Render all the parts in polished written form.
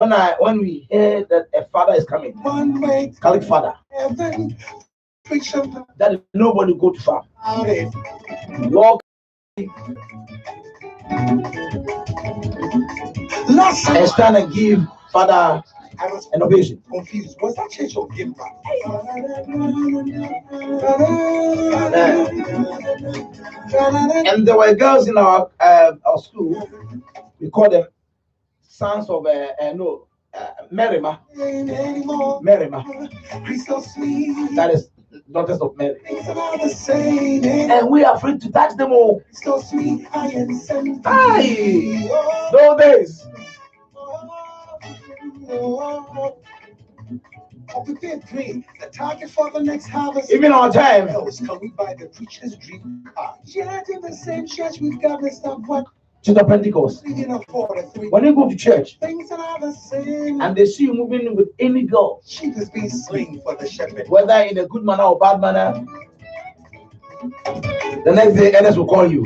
when we hear that a father is coming, Catholic father, that nobody go to farm. Walk and stand and give father an ovation. Confused. Was that church of Gimba? And there were girls in our school. We call them sons of Merima. Merima. That is daughters of Mary. And we are free to touch them all. Aye, those days. The target for the next harvest. Even our time. Can we buy the preacher's dream car? Yet in the same church we've got this stuff. What? To the Pentecost. When you go to church and they see you moving with any girl, she has been slain for the shepherd. Whether in a good manner or bad manner, the next day others will call you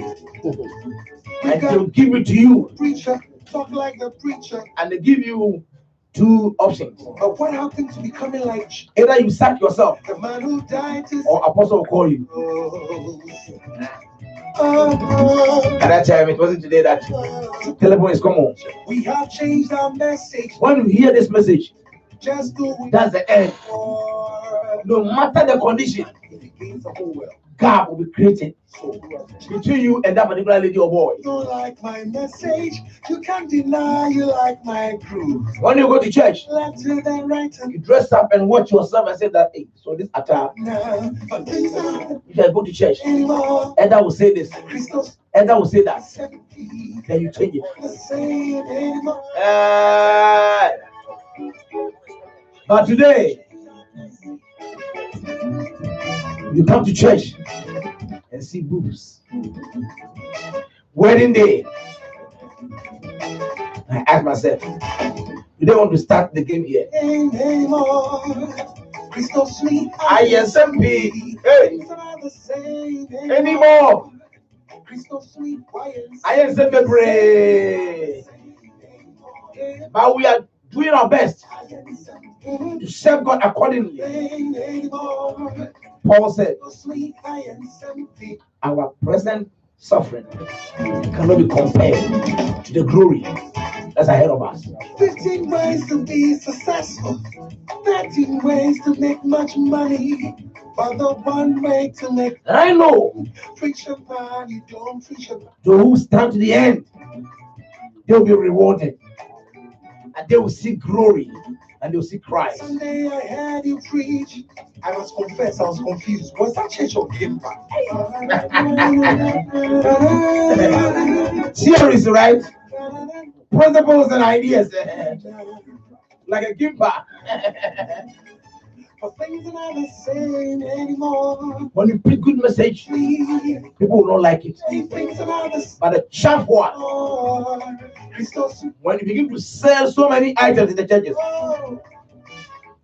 and they'll give it to you. Preacher, talk like the preacher. And they give you two options. But what happened to becoming like either you sack yourself, the man who died or apostle will call you. At that time, it wasn't today that telephone is common. We have changed our message. When you hear this message, just do it. That's the end. No matter the condition, gap will be created between you and that particular lady or boy. You like my message, you can't deny you like my groove. When you go to church, Left to the right, you dress up and watch yourself and say that, hey, so this attire. If I go to church, Edda will say this, Edda will say that. Then you change it. But today, you come to church and see boobs. Wedding day. I ask myself, you don't want to start the game here. ISMP. Hey. Anymore. ISMP pray. But we are doing our best to serve God accordingly. Paul said, our present suffering cannot be compared to the glory that's ahead of us. 15 ways to be successful, 13 ways to make much money, but the one way to make. And I know preacher man, you don't preach about. Those who stand to the end, they will be rewarded, and they will see glory, and they will see Christ. Sunday I heard you preach. I must confess, I was confused. Was that church of Gimba? Theories, right? Principles and ideas, like a Gimba. But things are not the same anymore. When you preach good message, people will not like it. But the chaff one, when you begin to sell so many items in the churches,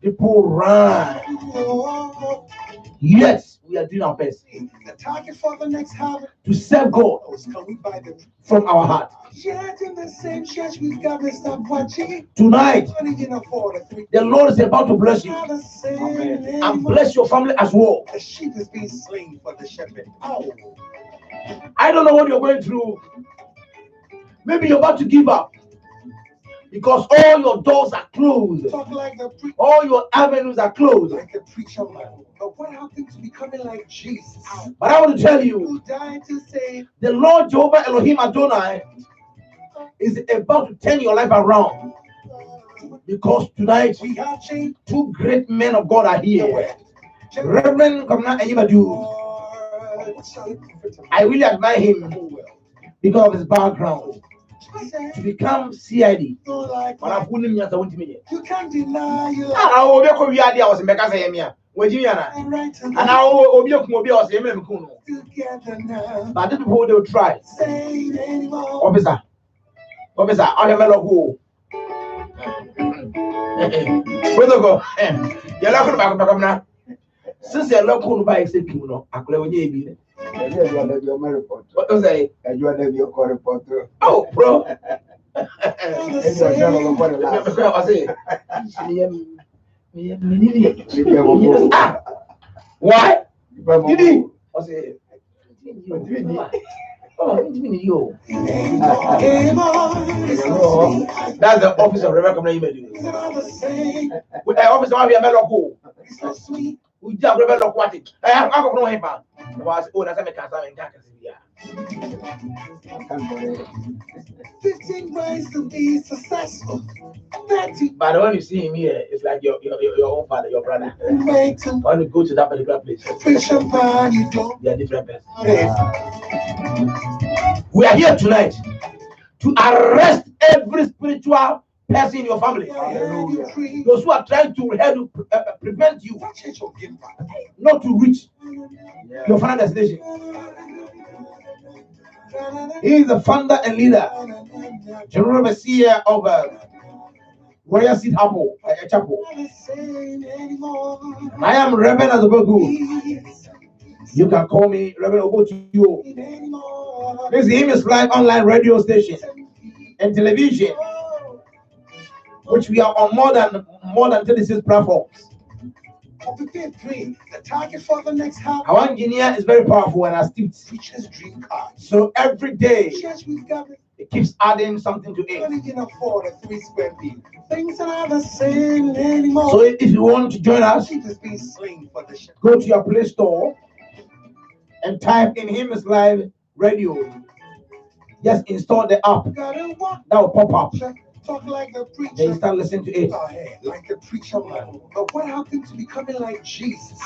people run. Yes, we are doing our best. The target for the next harvest to serve God from our heart. Yet in the same church we've got to stop watching. Tonight, the Lord is about to bless you. And bless your family as well. The sheep is being slain for the shepherd. Oh. I don't know what you're going through. Maybe you're about to give up. Because all your doors are closed. Like all your avenues are closed. Like the preacher man. But what happened to becoming like Jesus? But I want to tell you, who died to save the Lord Jehovah Elohim Adonai is about to turn your life around. Because tonight, we have changed. Two great men of God are here. Reverend Kamna Ayimadu. I really admire him because of his background. To become CID, but I've won him as a 20 million. You can't deny you. I will be a I was in Becca. And I will be a but the people they will try. Officer, I am a local. Where go? You're not going to back now. Since you're local by executive, I could have been. What was I? And you are your reporter. Oh, bro. Why? Did he? I say, oh, that's the office of Reverend Community. With the office of Meloko. We just Reverend Aquatic. I have not known him. Was oh, that's a mechanic. 15 ways to be successful. But when you see him here, it's like your own father, your brother. When you go to that particular place, they are different persons. We are here tonight to arrest every spiritual person in your family. Hallelujah. Those who are trying to help prevent you not to reach your final destination. He is the founder and leader, general overseer of Royal Seed Chapel. I am Reverend Opoku. You can call me Reverend Opoku. This is Him is Live online radio station and television, which we are on more than 36 platforms. The target for the next half. Our engineer is very powerful and astute. Dream car. So every day it keeps adding something to it. You can afford a 3 square feet. Things are not the same anymore. So if you want to join us, go to your Play Store and type in Him is Live Radio. Just install the app. That will pop up. Talk like the preacher. Then you start listening to it. Like the preacher man. But what happened to becoming like Jesus?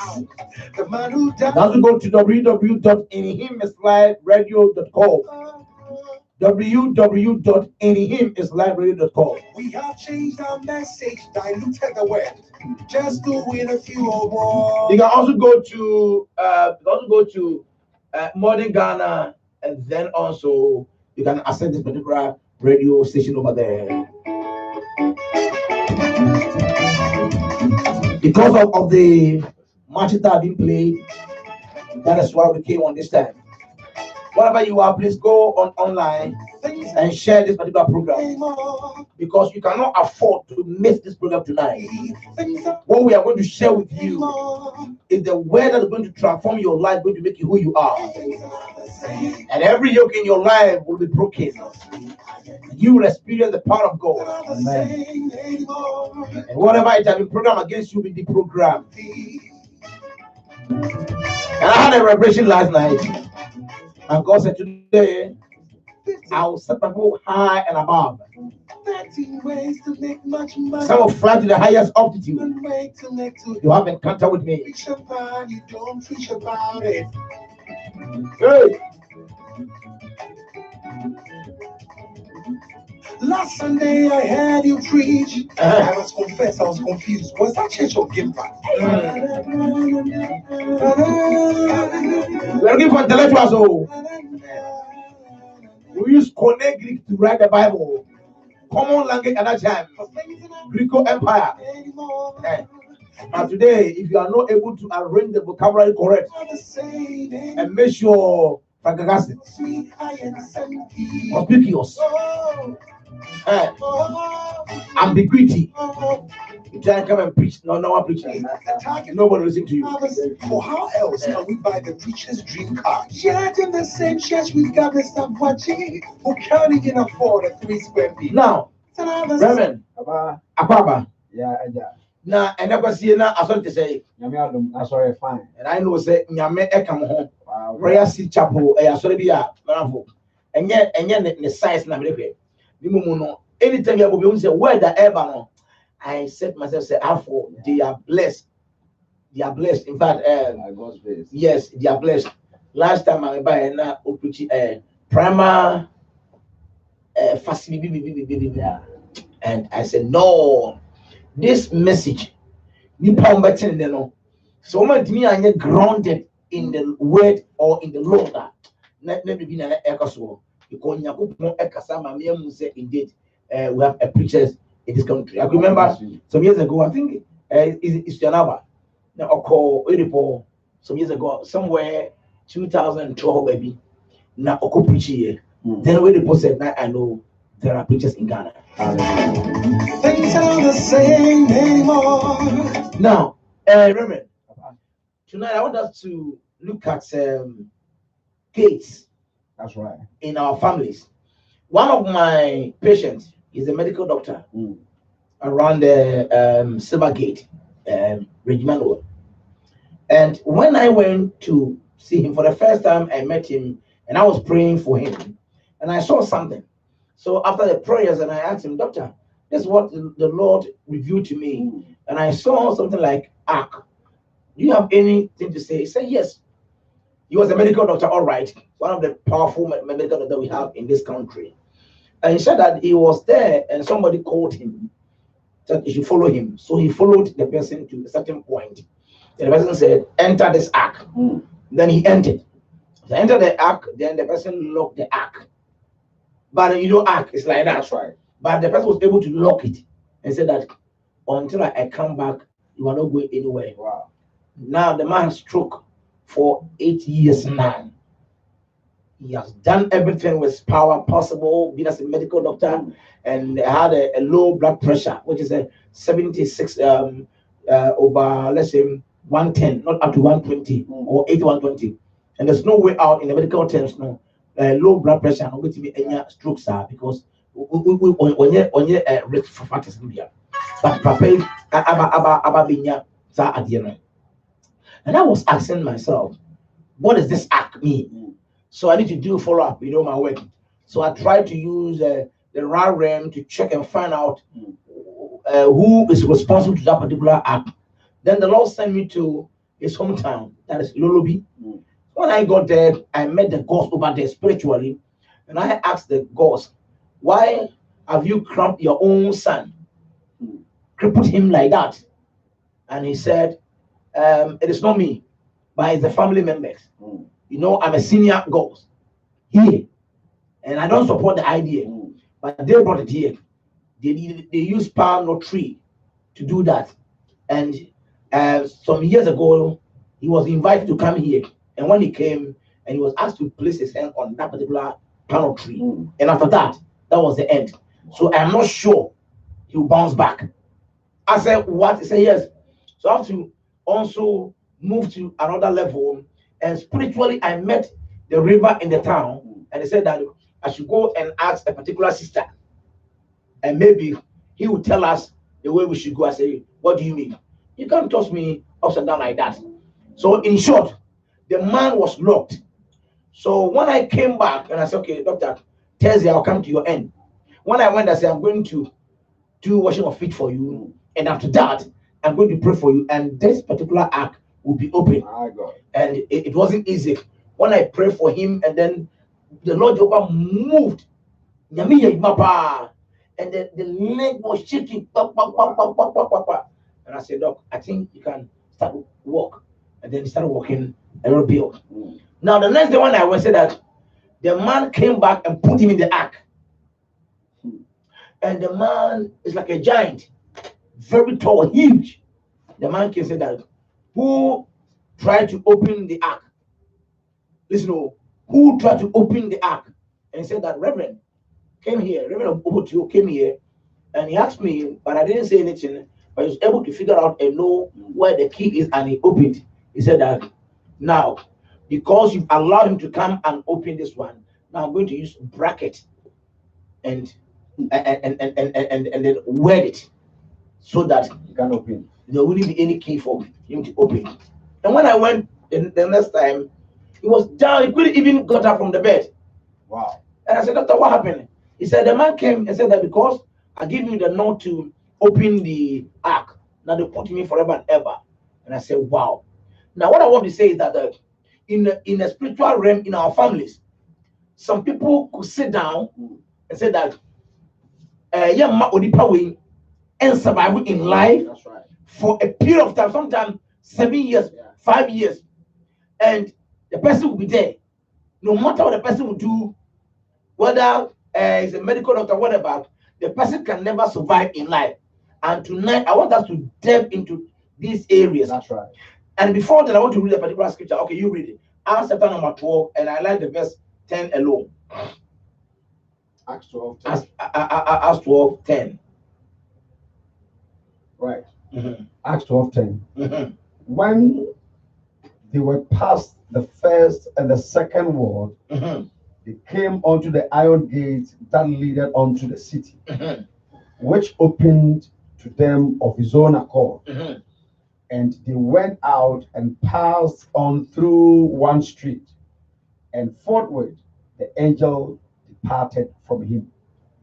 The man who died. Now to go to www.inhimisliveradio.com. www.inhimisliveradio.com. We have changed our message, diluted the word. Just doing a few more. You can also go to Modern Ghana, and then also you can access this particular radio station over there. Because of the matches that have been played, that is why we came on this time. Wherever you are, please go online and share this particular program, because you cannot afford to miss this program tonight. What we are going to share with you is the word that is going to transform your life, going to make you who you are. And every yoke in your life will be broken. You will experience the power of God. Amen. And whatever it has been programmed against you will be deprogrammed. And I had a revelation last night. And God said, today, I will set people high and above. 13 ways to make much money. Some will fly to the highest altitude. You have encounter with me. Preach about you, don't preach about it. Hey. Last Sunday I heard you preach. I was confessed, I was confused. Was that church or give back? We're looking for intellectuals. We use Koine Greek to write the Bible. Common language at that time. Greco Empire. But today, if you are not able to arrange the vocabulary correct and make sure conspicuous, ambiguity, you try and come and preach. No one preaching. Nobody listen to you. For how else can we buy the preacher's dream car? Yet in the same church we've got Mr. Pachi who can't even afford a 3 square feet. Now, Reverend Akbaba. Yeah. Now, and never see now. I want to say, I'm sorry, fine. and I know say Nyame Ekam home. Royal Seed Chapel. I sorry be a bravo. And yet the size na me. Anytime you go say where the ever no, I said myself say Afro, they are blessed. They are blessed. In fact, yes, they are blessed. Last time I buy na Opoku primer facility, and I said no, this message you better know. So much me I get grounded in the word or in the law that never been an echo. Because Yakupon Ekasama Miam said indeed we have a preachers in this country. I remember some years ago, I think it's Janaba. Now call Edipo some years ago, somewhere 2012 maybe. Now Oko preaching. Then when the said, I know there are preachers in Ghana. Things are the same anymore. Now, Reverend, tonight I want us to look at gates. That's right. In our families. One of my patients is a medical doctor around the Silver Gate, Regimental. And when I went to see him for the first time, I met him and I was praying for him and I saw something. So after the prayers, and I asked him, Doctor, this is what the Lord revealed to me. And I saw something like ark. Do you have anything to say? He said, yes. He was a medical doctor, all right. One of the powerful medical doctors we have in this country. And he said that he was there and somebody called him, said he should follow him. So he followed the person to a certain point. And the person said, enter this ark. Then he entered. He entered the ark, then the person locked the ark. But you know, ark is like that. That's right. But the person was able to lock it and said that until I come back, you are not going anywhere. Wow. Now the man struck for 8 years now. He has done everything with power possible, being as a medical doctor, and had a low blood pressure, which is a 76 over, let's say, 110, not up to 120 or 8120. And there's no way out in the medical terms, no. Low blood pressure, no going to be any strokes, because when you risk for factors in India, but Papa, and I was asking myself, what does this act mean? So I need to do follow up, my work. So I tried to use the RAREM to check and find out who is responsible to that particular act. Then the Lord sent me to his hometown, that is Lolobi. When I got there, I met the ghost over there spiritually, and I asked the ghost, why have you cramped your own son? Crippled him like that? And he said, it is not me, but it's the family members. I'm a senior ghost here, and I don't support the idea, but they brought it here. They use palm nut tree to do that. And some years ago, he was invited to come here. And when he came, and he was asked to place his hand on that particular palm tree. And after that, that was the end. So I'm not sure he will bounce back. I said, what? He said, yes. So I have to also move to another level. And spiritually, I met the river in the town. And they said that I should go and ask a particular sister. And maybe he will tell us the way we should go. I say, what do you mean? You can't toss me upside down like that. So in short, the man was locked. So when I came back and I said, okay, doctor, Thursday I'll come to your end. When I went, I said, I'm going to do washing of feet for you. And after that, I'm going to pray for you. And this particular act will be open. And it wasn't easy. When I prayed for him, and then the Lord Jehovah moved. And the leg was shaking. And I said, Doc, I think you can start walk. And then he started walking a little bit. Now, the next day when I went, said that the man came back and put him in the ark. And the man is like a giant, very tall, huge. The man can say that, who tried to open the ark? Listen, who tried to open the ark? And he said that Reverend came here, Reverend Opoku came here, and he asked me, but I didn't say anything, but he was able to figure out and know where the key is, and he opened. He said that, now, because you've allowed him to come and open this one, now I'm going to use bracket and then weld it so that You can open. there wouldn't be any key for him to open. And when I went the next time, he was down, he couldn't even got up from the bed. Wow. And I said, Doctor, what happened? He said, the man came and said that because I give you the note to open the ark, now they put me forever and ever. And I said, wow. Now, what I want to say is that in the spiritual realm in our families, some people could sit down and say that, and survive in life. That's right. For a period of time, sometimes 7 years, 5 years, and the person will be there. No matter what the person will do, whether he's a medical doctor, whatever, the person can never survive in life. And tonight, I want us to delve into these areas. That's right. And before that, I want to read a particular scripture. Okay, you read it. Acts chapter number 12, and I like the verse 10 alone. Acts 12. Acts 12:10. Right. Mm-hmm. Acts 12:10. Mm-hmm. When they were past the first and the second ward, Mm-hmm. they came onto the iron gate that leaded onto the city, Mm-hmm. which opened to them of his own accord. Mm-hmm. And they went out and passed on through one street, and forthwith the angel departed from him.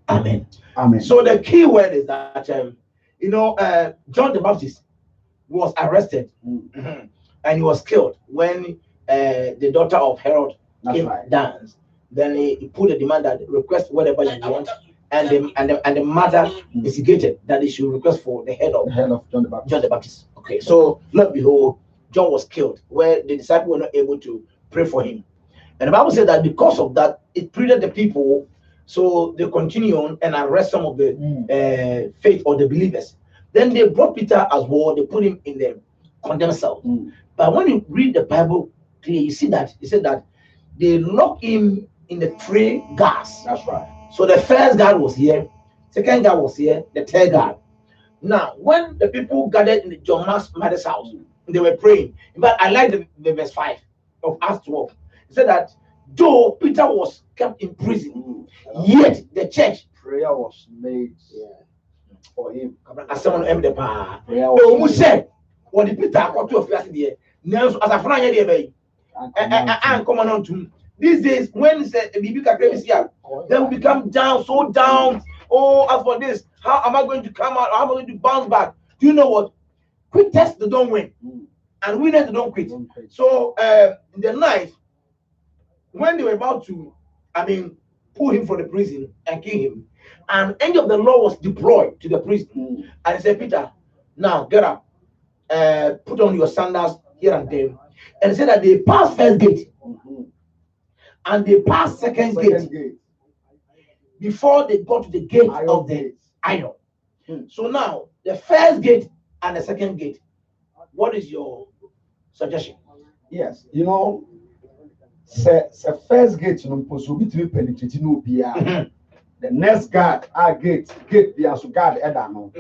Amen. Amen. So the key word is that John the Baptist was arrested, Mm. and he was killed when the daughter of Herod That's came right. dance. Then he put a demand that request whatever you want, and the mother instigated that they should request for the head The head of John the Baptist. John the Baptist. Okay, so lo and behold, John was killed, where the disciples were not able to pray for him. And the Bible said that because of that, it treated the people, so they continue on and arrest some of the faith or the believers. Then they brought Peter as well, they put him in the condemned cell. But when you read the Bible clearly, you see that he said that they locked him in the 3 guards. That's right. So the first guard was here, second guard was here, the third guard. Now, when the people gathered in John Mark's mother's house, they were praying. But I like the verse 5 of Acts 12. It said that though Peter was kept in prison, yet the church Prayer was made for him. as someone the power. Prayer Oh, was said, when the Peter got to a few there, now as a friend, and come on to these days when the BB is here, then we become down, so down. Oh, as for this, how am I going to come out? How am I going to bounce back? Do you know what? Quitters they don't win, and winners they don't quit. So in the night, when they were about to, pull him from the prison and kill him, an angel of the Lord was deployed to the prison, and he said, Peter, now get up, put on your sandals here and there, and he said that they passed first gate, and they passed second gate before they got to the gate of the iron. So now the first gate and the second gate, what is your suggestion? Yes, the first gate to penetrate no BR. The next guard gate be as guard no.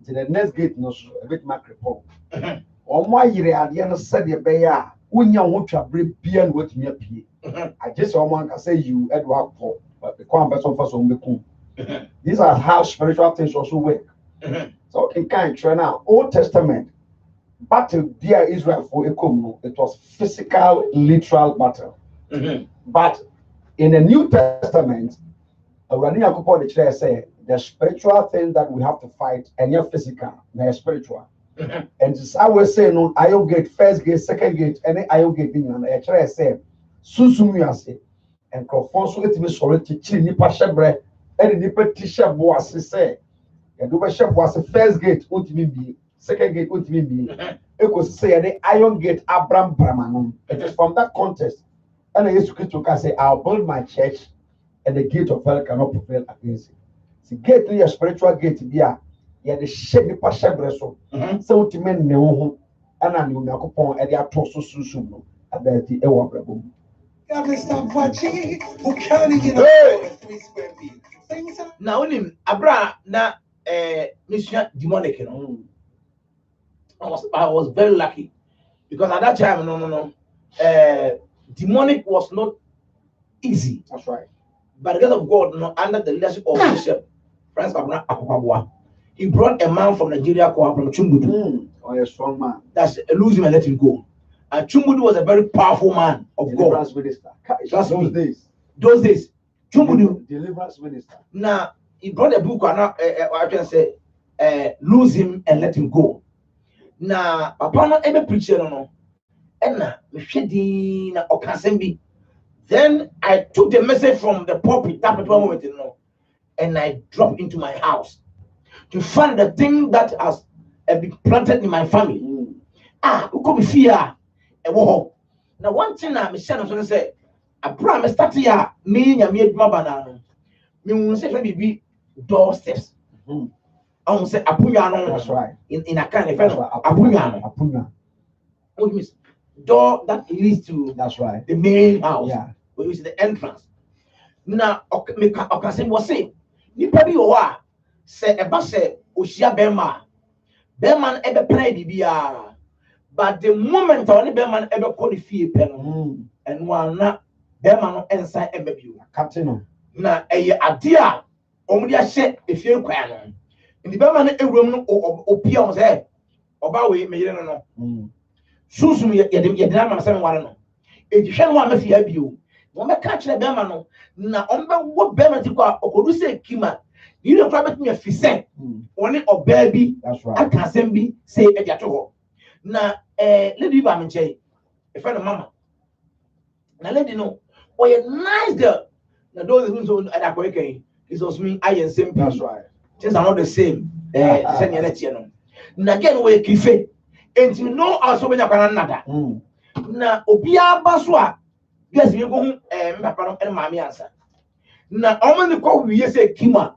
The next gate no a bit macro. On my year no said the bear unya wotwa bre bia no watumi apie. I just someone can say you Edward Paul, but the quan person for some beku. These are how spiritual things also work. So in kind now, Old Testament battle there Israel for Ekomu, it was physical, literal battle. But in the New Testament, the church say the spiritual thing that we have to fight and you're physical, they're spiritual. And as I was saying, no, I gate first gate, second gate, and then I gate in the church say, Susumuase, and Crofonso it me sorry to chill nipa shebre, and nipa tisha boas say, and do shep was the first gate, ultimately, second gate, ultimately. It was say the iron gate Abraham Brahmanum. It is from that context. And I used to say, I'll build my church, and the gate of hell cannot prevail against it. The gate to your spiritual gate, yeah, the shape the passion bresso. So to men know, and I knew Nakopon and the Atoso Susuno about the Ewa Brabo. Now, Abra, na mission demonic, I was very lucky because at that time, demonic was not easy. That's right. By the grace of God, under the leadership of Bishop Francis Abuna Akopabwa, he brought a man from Nigeria called from Chumbudu. A strong man. That's lose him and let him go. And Chumbudu was a very powerful man of God. Minister. Those days, Chumbudu, deliverance minister. Now he brought a book and I can say, lose him and let him go. Now, Papa not ever preacher no. And then I took the message from the pulpit that particular moment, and I dropped into my house to find the thing that has been planted in my family. Who could be fear? Now, one thing I'm saying, I say, I promise that here, me and me, my banana, me will say, maybe doorsteps. I will say, Apunya, that's right. In a kind of Apunya. What means door that leads to that's right the main house. Yeah. Which is the entrance. na meka okase wo se nipa bi wo a se eba se ohia bema no ebe plan bibia but the moment on bema no ebe ko ne fie pe no eno ana bema no ensan ebe bio captain no na eye ade a omudi ahye efie kwan no ndi bema no ewuram no opia o se oba we meyire no susum ye de na se nware no ejihwe no amafia bio mo meka kire bema no na ombe wo bema ti kwa okodu se kima yire kwa betumi afise oni oba bi aka asem bi se edia to ho na lady ba menche e fa no mama na lady no oye nice girl na those who so ada ko eken is also me I am same. That's right. Things are not the same send your let no na again we kife enti no also be nyakwana nada na obi abaso a guess we go mpapa no en maami ansa na omo ni ko wiye se kima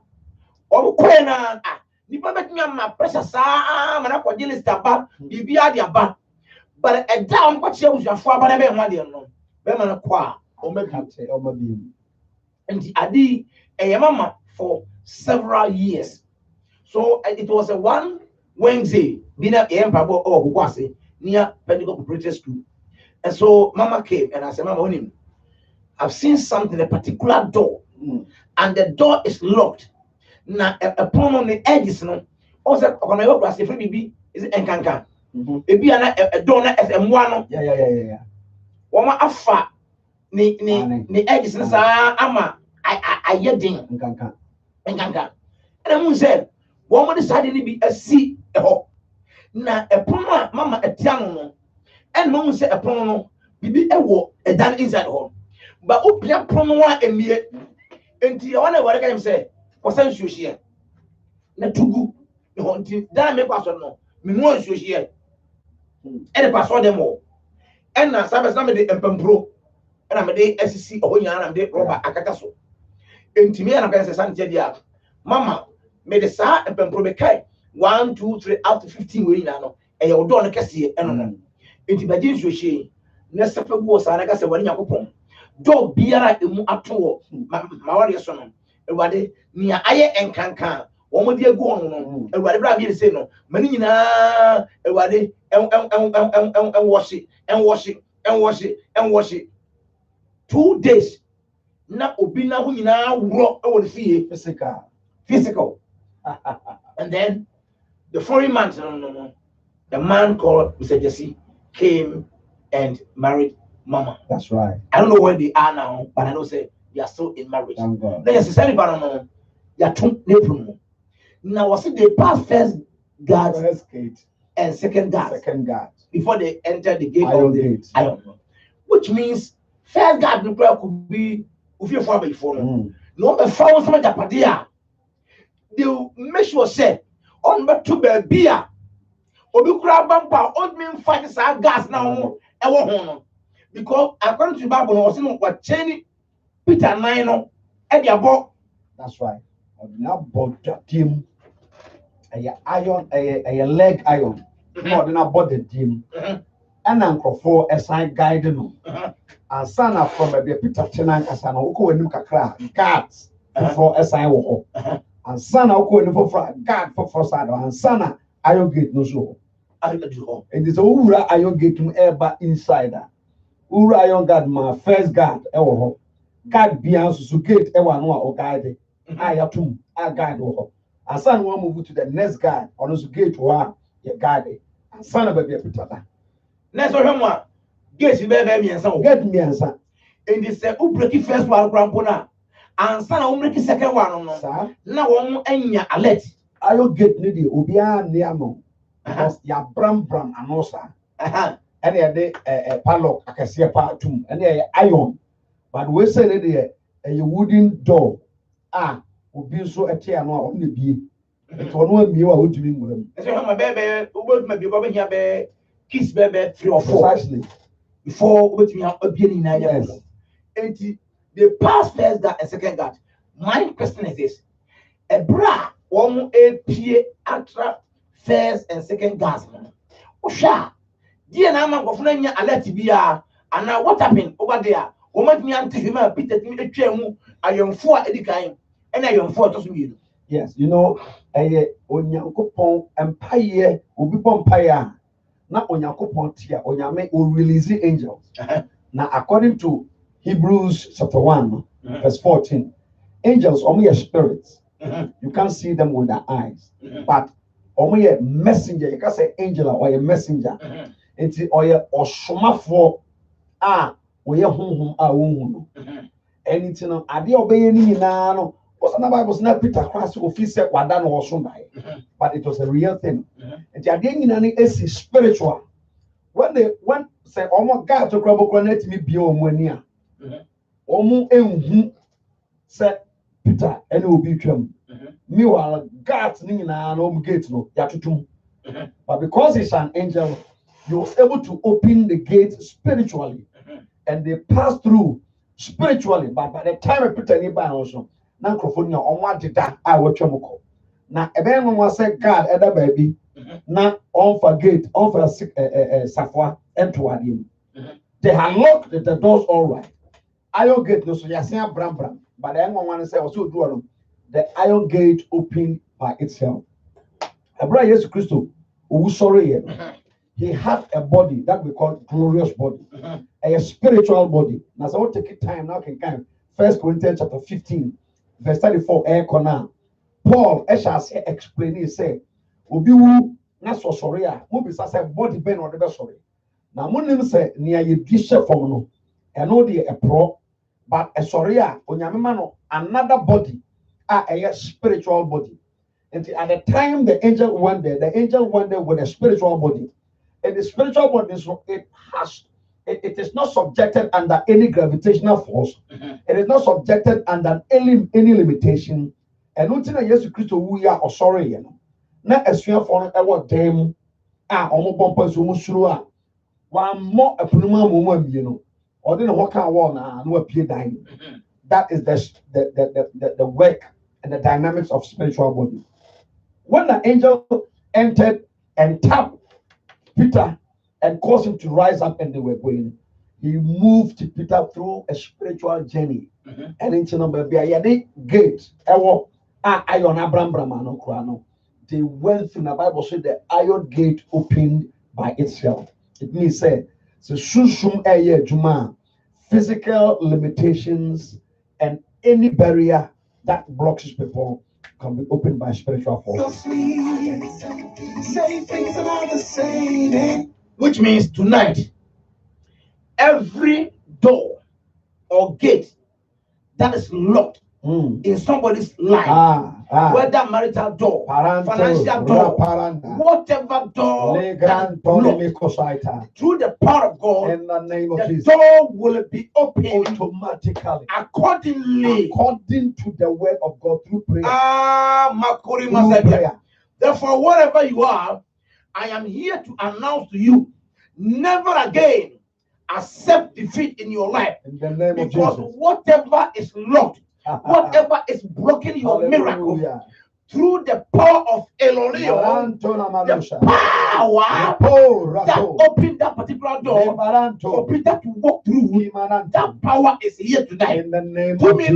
omo kwen na nipa betumi ama pressure saa mana ko je list aba bibia de aba but e da on ko che usuafo aba na be ho de no be mana ko a omo bi and adi mama for several years. So it was a one Wednesday dinner empabo or Bukwase near Pentecost Preparatory School. And so mama came and I said, Mama, on him, I've seen something, a particular door, and the door is locked. Now upon on the edges, no, also on my work, free baby is encancan. It be a door as a one. Yeah. Wama afa ni edges na ama I yedin nkankan and I'm said one more decided to be a sea a hawk. Now a promo mama a tiano and mom said a promo be a walk a done inside home. But upia promo and me until you want what I can say for some sushi. Na tugu the hunting that make us no me no sushi and the password them all. And now some of the empempro and I'm a day SC or when I'm de rubber akataso. Enti me na pese santia dia mama me de sa empempro be kai 1 2 3 up to 15 we na no e ye odo no kese e no no enti ba jinsu hye na sefa bu sa na kase wani yakopon do biara emu ato ma wari so no ewade nia aye enkankan wo mo de agu ono no ewade bra bi se no mani nyina ewade en wash 2 days na obi na ho nyina wuro e won fie physical and then the foreign man no the man called Mr. Jesse came and married mama. That's right. I don't know where they are now, but I know say they are still in marriage. Thank God. Then yes, everybody no they are two nephew. Now was it they pass first guard gate and second guard before they enter the gate iron of the gate. iron, which means first guard could be before no be found some japadia they make sure say on back to be obi kura bampa old mean fight sa gas now e wo ho no because according to the Bible was no what chain Peter 9 no e dia bo. That's right. Now bought team a iron a leg iron no na bought the team and ankofo assign guide no and sana from a Peter Chenan asana uko enim kakra guards for assign wo and sana uko enim for guard for side and sana iron gate no so and it's a ura iron gate to eba insider ura iron guard my first guard e wo ho guard beyond so gate e wa no o guide ayatum a guard wo ho and sana we move to the next guard on so gate wa ya guard and sana be Peter da next one gate be miensa o gate miensa and they say who break first one crampo na and sana who break second one no na won anya alert ayo gate ni de obi a ne amo because ya bram anosa and ya de padlock akase pa tum and ya iron but we say ne de a wooden door obi so ete ano a on ne bie to no amie wa odumi nwuram so ma bebe uboduma bi ko be hia be kiss bebe 3 or 4 precisely before ubetumi abie ni na ya and they pass first guard and second guard. My question is this: a bra one APA atra first and second guards. Osha, dear na man go funa nya alert bia and now what happened over there? Woman, me anti human, Peter, me tremu, I am for Edikai, and I am for Tosmi. Yes, you know, Onyankopon empire will be empire. Not Onyankopon tia, Onyame will release the angels. Now, according to Hebrews chapter 1, verse 14, angels only are spirits. You can't see them with the eyes, but only a messenger. You can say angel or a messenger. It's or a shomafo we are home anything on Adi obey any no. Was the Bible not Peter Christ officer wadan or somebody, but it was a real thing. And the idea is spiritual. When they went say, oh my God, to grab a connect me be on one year. Said Peter, and it will be trim. Meanwhile, God, Nina, no gate, no, yatutum. But because it's an angel, he was able to open the gate spiritually, and they passed through spiritually. But by the time Peter nearby also, now Crophonia on what did that I watch your now a man was said, God, at the baby, now on for gate, on for Safwa, and toward him. They had locked the doors all right. Iron gate, no, so you're saying Bram. But the young one said, also do the iron gate opened by itself. Abraham Jesus Christ, who sorry, he had a body that we call glorious body, a spiritual body. Now, so I will take it time now. Can kind. 1 Corinthians chapter 15, verse 34. Paul, as explain, he say, "Obi wu na so sorry a, mo bisa say body ben or the best sorry." Now, mo nim say near ye bishop from no, and no dey a pro, but a sorry a onyamema no another body, a spiritual body. And at the time the angel went there with a spiritual body. And the spiritual body, it is not subjected under any gravitational force. It is not subjected under any limitation. And nothing that Jesus Christ we are sorry, you know. Not as you for our them almost bumpers who one more a pneumonia moment, you know, or then walk out one and no appear dying. That is the work and the dynamics of spiritual body. When the angel entered and tapped Peter and caused him to rise up, and they were going, he moved Peter through a spiritual journey. And into number be gate. Iron Abraham. They went through the Bible said the iron gate opened by itself. It means say so juma physical limitations and any barrier that blocks people can be opened by spiritual force. Which means tonight, every door or gate that is locked in somebody's life, whether marital door, financial door, whatever door through the power of God, in the name of the Jesus, door will be opened automatically according to the word of God through prayer. Prayer. Therefore, wherever you are, I am here to announce to you, never again accept defeat in your life. In the name of because Jesus. whatever is locked, whatever is blocking your miracle, through the power of Elohim, the power that opened that particular door for Peter to walk through, that power is here tonight. In the name of Jesus.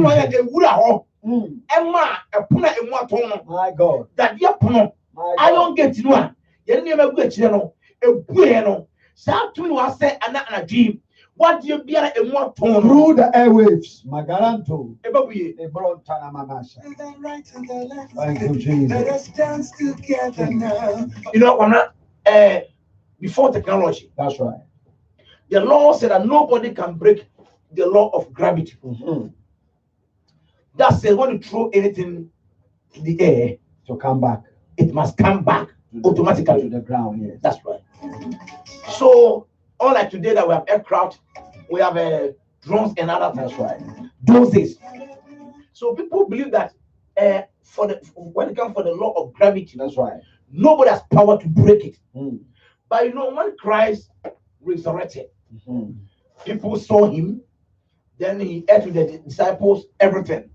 My God. That I don't get to know. You never get to know. A bueno. What do you be a more through the airwaves? Magaranto. Thank you, Jesus. Let us dance together now. You know, I'm not before technology. That's right. The law said that nobody can break the law of gravity. That says when you throw anything in the air to come back, it must come back automatically to the ground. Yes, that's right. So, unlike today that we have aircraft, we have drones and other things. That's right. Those days. So people believe that when it comes for the law of gravity, that's right, nobody has power to break it. But you know, when Christ resurrected, people saw him, then he ate with the disciples, everything.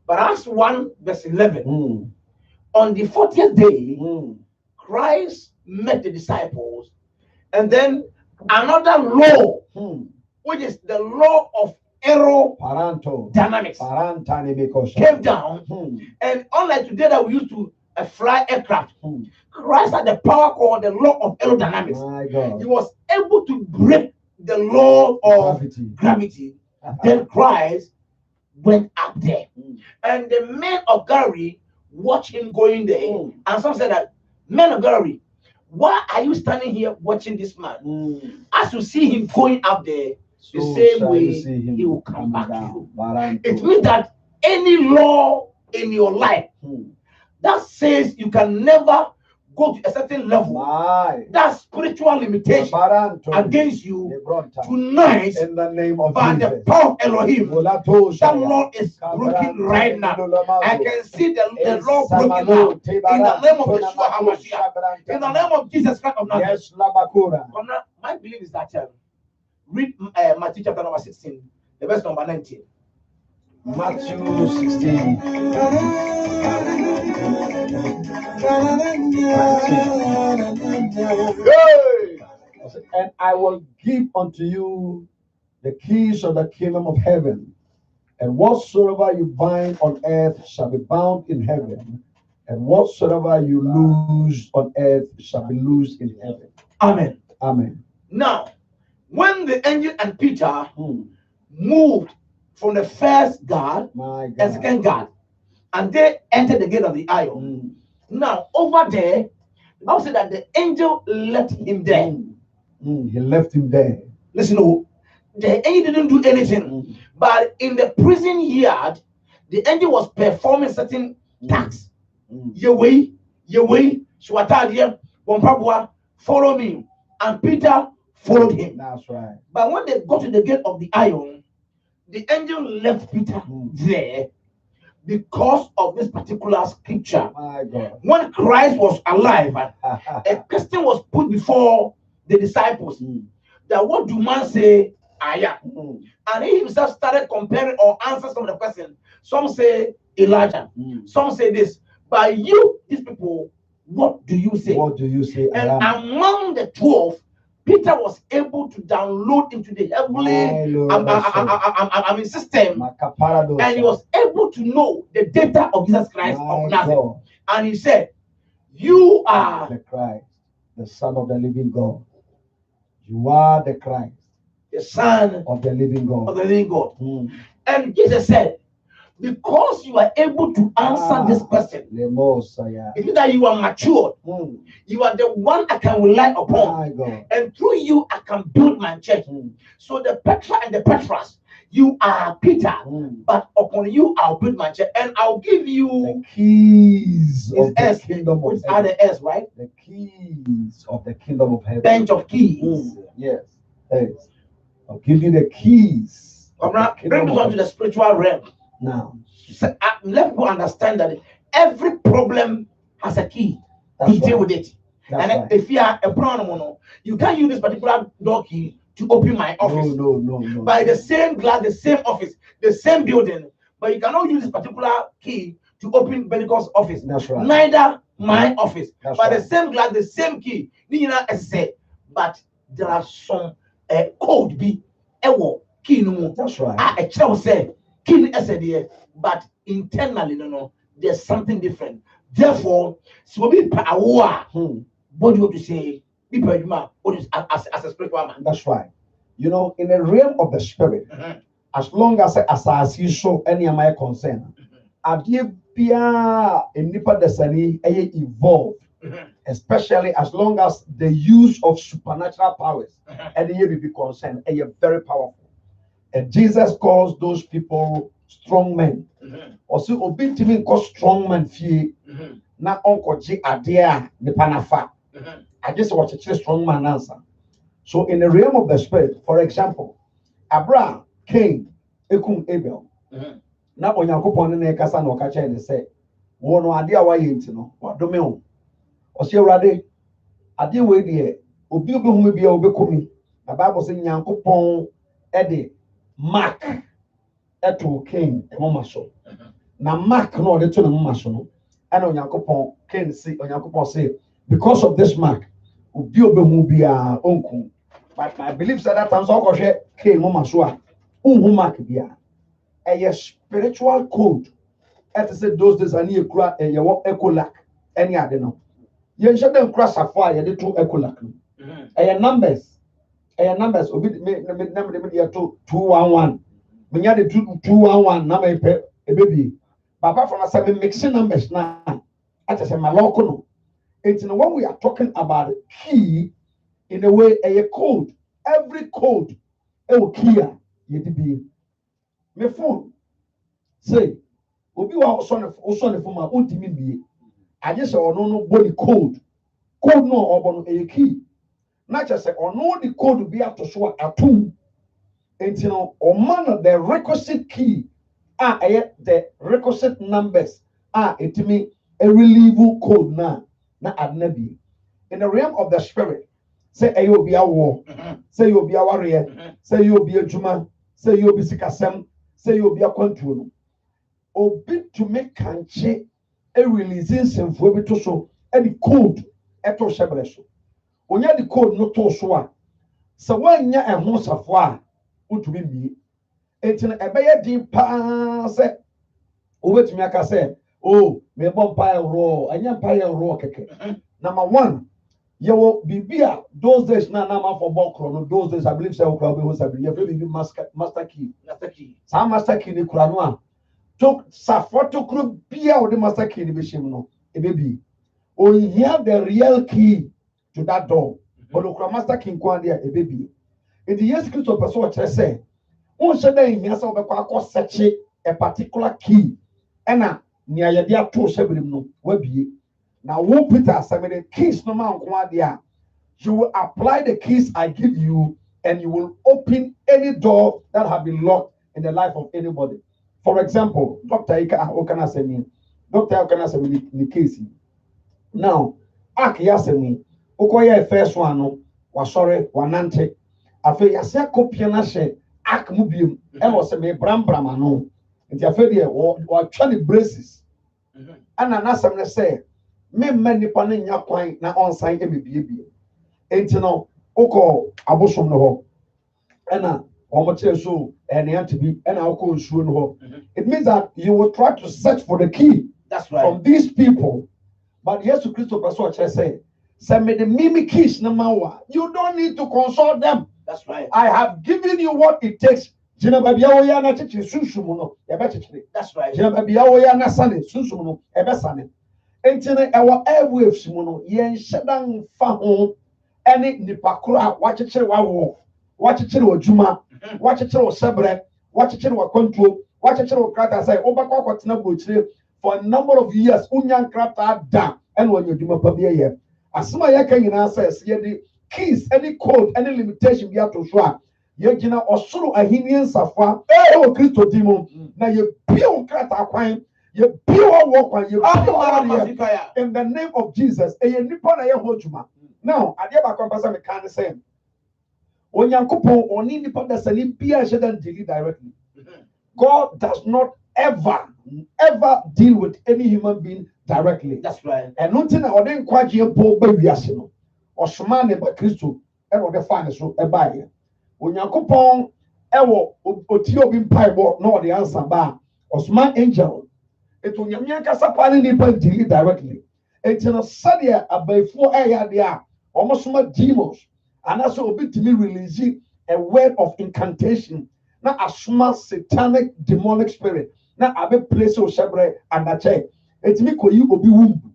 But Acts 1 verse 11, on the 40th day, Christ met the disciples, and then another law, which is the law of aerodynamics came down, and unlike today that we used to fly aircraft, Christ had the power called the law of aerodynamics. He was able to break the law of gravity. Then Christ went up there, and the men of Galilee watched him going there. And some said that, men of Galilee, why are you standing here watching this man? As you see him going up there, the same way he will come back to you. It means that any law in your life that says you can never go to a certain level, that spiritual limitation against you tonight, in the name of by Jesus. the power of Elohim, that law is broken right now. I can see the law broken now in the name of Yeshua HaMashiach, in the name of Jesus Christ of Nazareth. My belief is that read Matthew chapter number 16, the verse number 19. Matthew 16. And I will give unto you the keys of the kingdom of heaven, and whatsoever you bind on earth shall be bound in heaven, and whatsoever you loose on earth shall be loosed in heaven. Amen. Amen. Now, when the angel and Peter moved from the first guard and second guard, and they entered the gate of the iron. Now, over there, the Bible said that the angel left him there. He left him there. Listen, the angel didn't do anything, but in the prison yard, the angel was performing certain tasks. Yahweh, Shwatadia, Wampabwa, follow me. And Peter followed him. That's right. But when they got to the gate of the iron, the angel left Peter there because of this particular scripture. My God. When Christ was alive, a question was put before the disciples that what do man say I am? And he himself started comparing or answer some of the questions. Some say Elijah, some say this. But you, these people, what do you say? What do you say? And among the 12, Peter was able to download into the heavenly system, and he was able to know the data of Jesus Christ of Nazareth. And he said, "You are the Christ, the Son of the living God. You are the Christ, the Son of the living God." Of the living God. And Jesus said, because you are able to answer this question, it means that you are matured. You are the one I can rely upon. And through you, I can build my church. So the Petra and the Petras, you are Peter, but upon you, I'll build my church. And I'll give you the keys of the kingdom of heaven. Are the S, right? The keys of the kingdom of heaven. Bench of keys. Yes. I'll give you the keys. Bring us on to the spiritual realm. Now, let people understand that every problem has a key to deal with it. And if you are a brown, you can't use this particular door key to open my office. No. By the same glass, the same office, the same building, but you cannot use this particular key to open Beniko's office. That's right. Neither my office. By the right. same glass, the same key. But there are some code be key no. That's right. I child say key but internally there's something different. Therefore, so be power. What do you want to say? People as a spiritual man. That's right. You know, in the realm of the spirit, as long as I see so any of my concern, idea in nipa desani evolve, especially as long as the use of supernatural powers and be concerned, very powerful. And Jesus calls those people strong men. Also, obitimi call strong men fee na onko ji adea ni panafa. I just watch a strong man answer. So in the realm of the spirit, for example, Abraham, Cain, Ekum, Abel. Na onyankopon na ekasa na okacha ne say, wo no ade a waye ntino, wadome ho. Ose urade, ade we de obi obehum bia obekomi. The Bible say nyankopon e Mark eto Cain e mama so. Na Mark no de to na mama so no. Ana onyankopon Cain say onyankopon say because of this mark obi obehum bia onku. But I believe that time so ko hwe Cain mama so a mark bia a spiritual code at say those days ani ekura your ecolac any ade no ye nhyɛ dem kura safo a ye de to ecolac no numbers obi me number me de to 211 me nya de 211 na me pe ebebie papa from say me mixing numbers na at say maloko no it's in when we are talking about key in a way a code every code key ye de be me phone say obi wa so ne phone ma ontimi bie aje say ono no body code no obo no a key na just say ono the code be ato so atum enti o man the requisite key the requisite numbers etimi a reliable code na adnabi in the realm of the spirit say ayo be awo say you be aware say you be adwuma say you be sikasem say you be akwantuo obi to make kanche a releasing semfo bi to so e the code eto shebre so onya the code no to so a so wanya ehho safo a utumi bi etin ebeye din pa say obetumi aka say oh me bompa ro anya pa ro keke number 1 you bibia those days na for bokro no those days I believe say we will be sabi you be master key some master key ni kura no a to safoto kro bia o the master key ni be shim no e be bi o hear the real key to that door but the master key kwa there e be bi in the years Christ person o kire say won hye dan hia say obekwa akọ search a particular key ena nia ye dia to sebrim no wa bie now who Peter say the keys no man kwa there you will apply the keys I give you and you will open any door that have been locked in the life of anybody. For example, Dr. Ika Okana say me Dr. Okana say me the case now ak ya say me okoye first one no wa sorry wa nante afi ya say kopia na she ak mu biem e wo say me bram no nti afi de wa twa the braces ana na sam ne say me nipa ne nya kwan na onsan e bebie enti no ukọ abosom no ho ena omoche so ene antibi ena ukọ nsuo no ho it means that you will try to search for the key that's right from these people but Jesus Christ person say me the mimic keys no mawa you don't need to consult them that's right I have given you what it takes jina babia wo ya na chichi sunsumu no e be chichi that's right jina babia wo ya na sane sunsumu no e be sane entine ewo airwaves mu no yen hyedan fa ho ene nipa koro a wakyekere wawo wakyekere odwuma wakyekere wo sebre wakyekere wo kwantuo wakyekere wo krata sai obakọ kwatena brochire for a number of years unyan krata da ene wo nyadwuma pa bia ye asema ye kan nyina sai ye di keys any code any limitation bia to so a ye gina osoro ahini nsafo e wo Kristo di mu na ye bia wo krata kwan you pure walk on you in the name of Jesus. Now, I never compare me can say when Yankopo or any people that sell shouldn't deal directly. God does not ever deal with any human being directly. That's right. And nothing I didn't quite hear Paul baby asino or Shmane by Christo and the finest so a buyer. When Yankopo ewo otio bin piebo no the answer bar or smart angel. It will nyamia kasa pani nipa deal directly. It's in a sadia abayfo aya dia almost demons and also obitimi release a word of incantation na asuma satanic demonic spirit na abe place o shebre and a check etimi koyi obi wumbu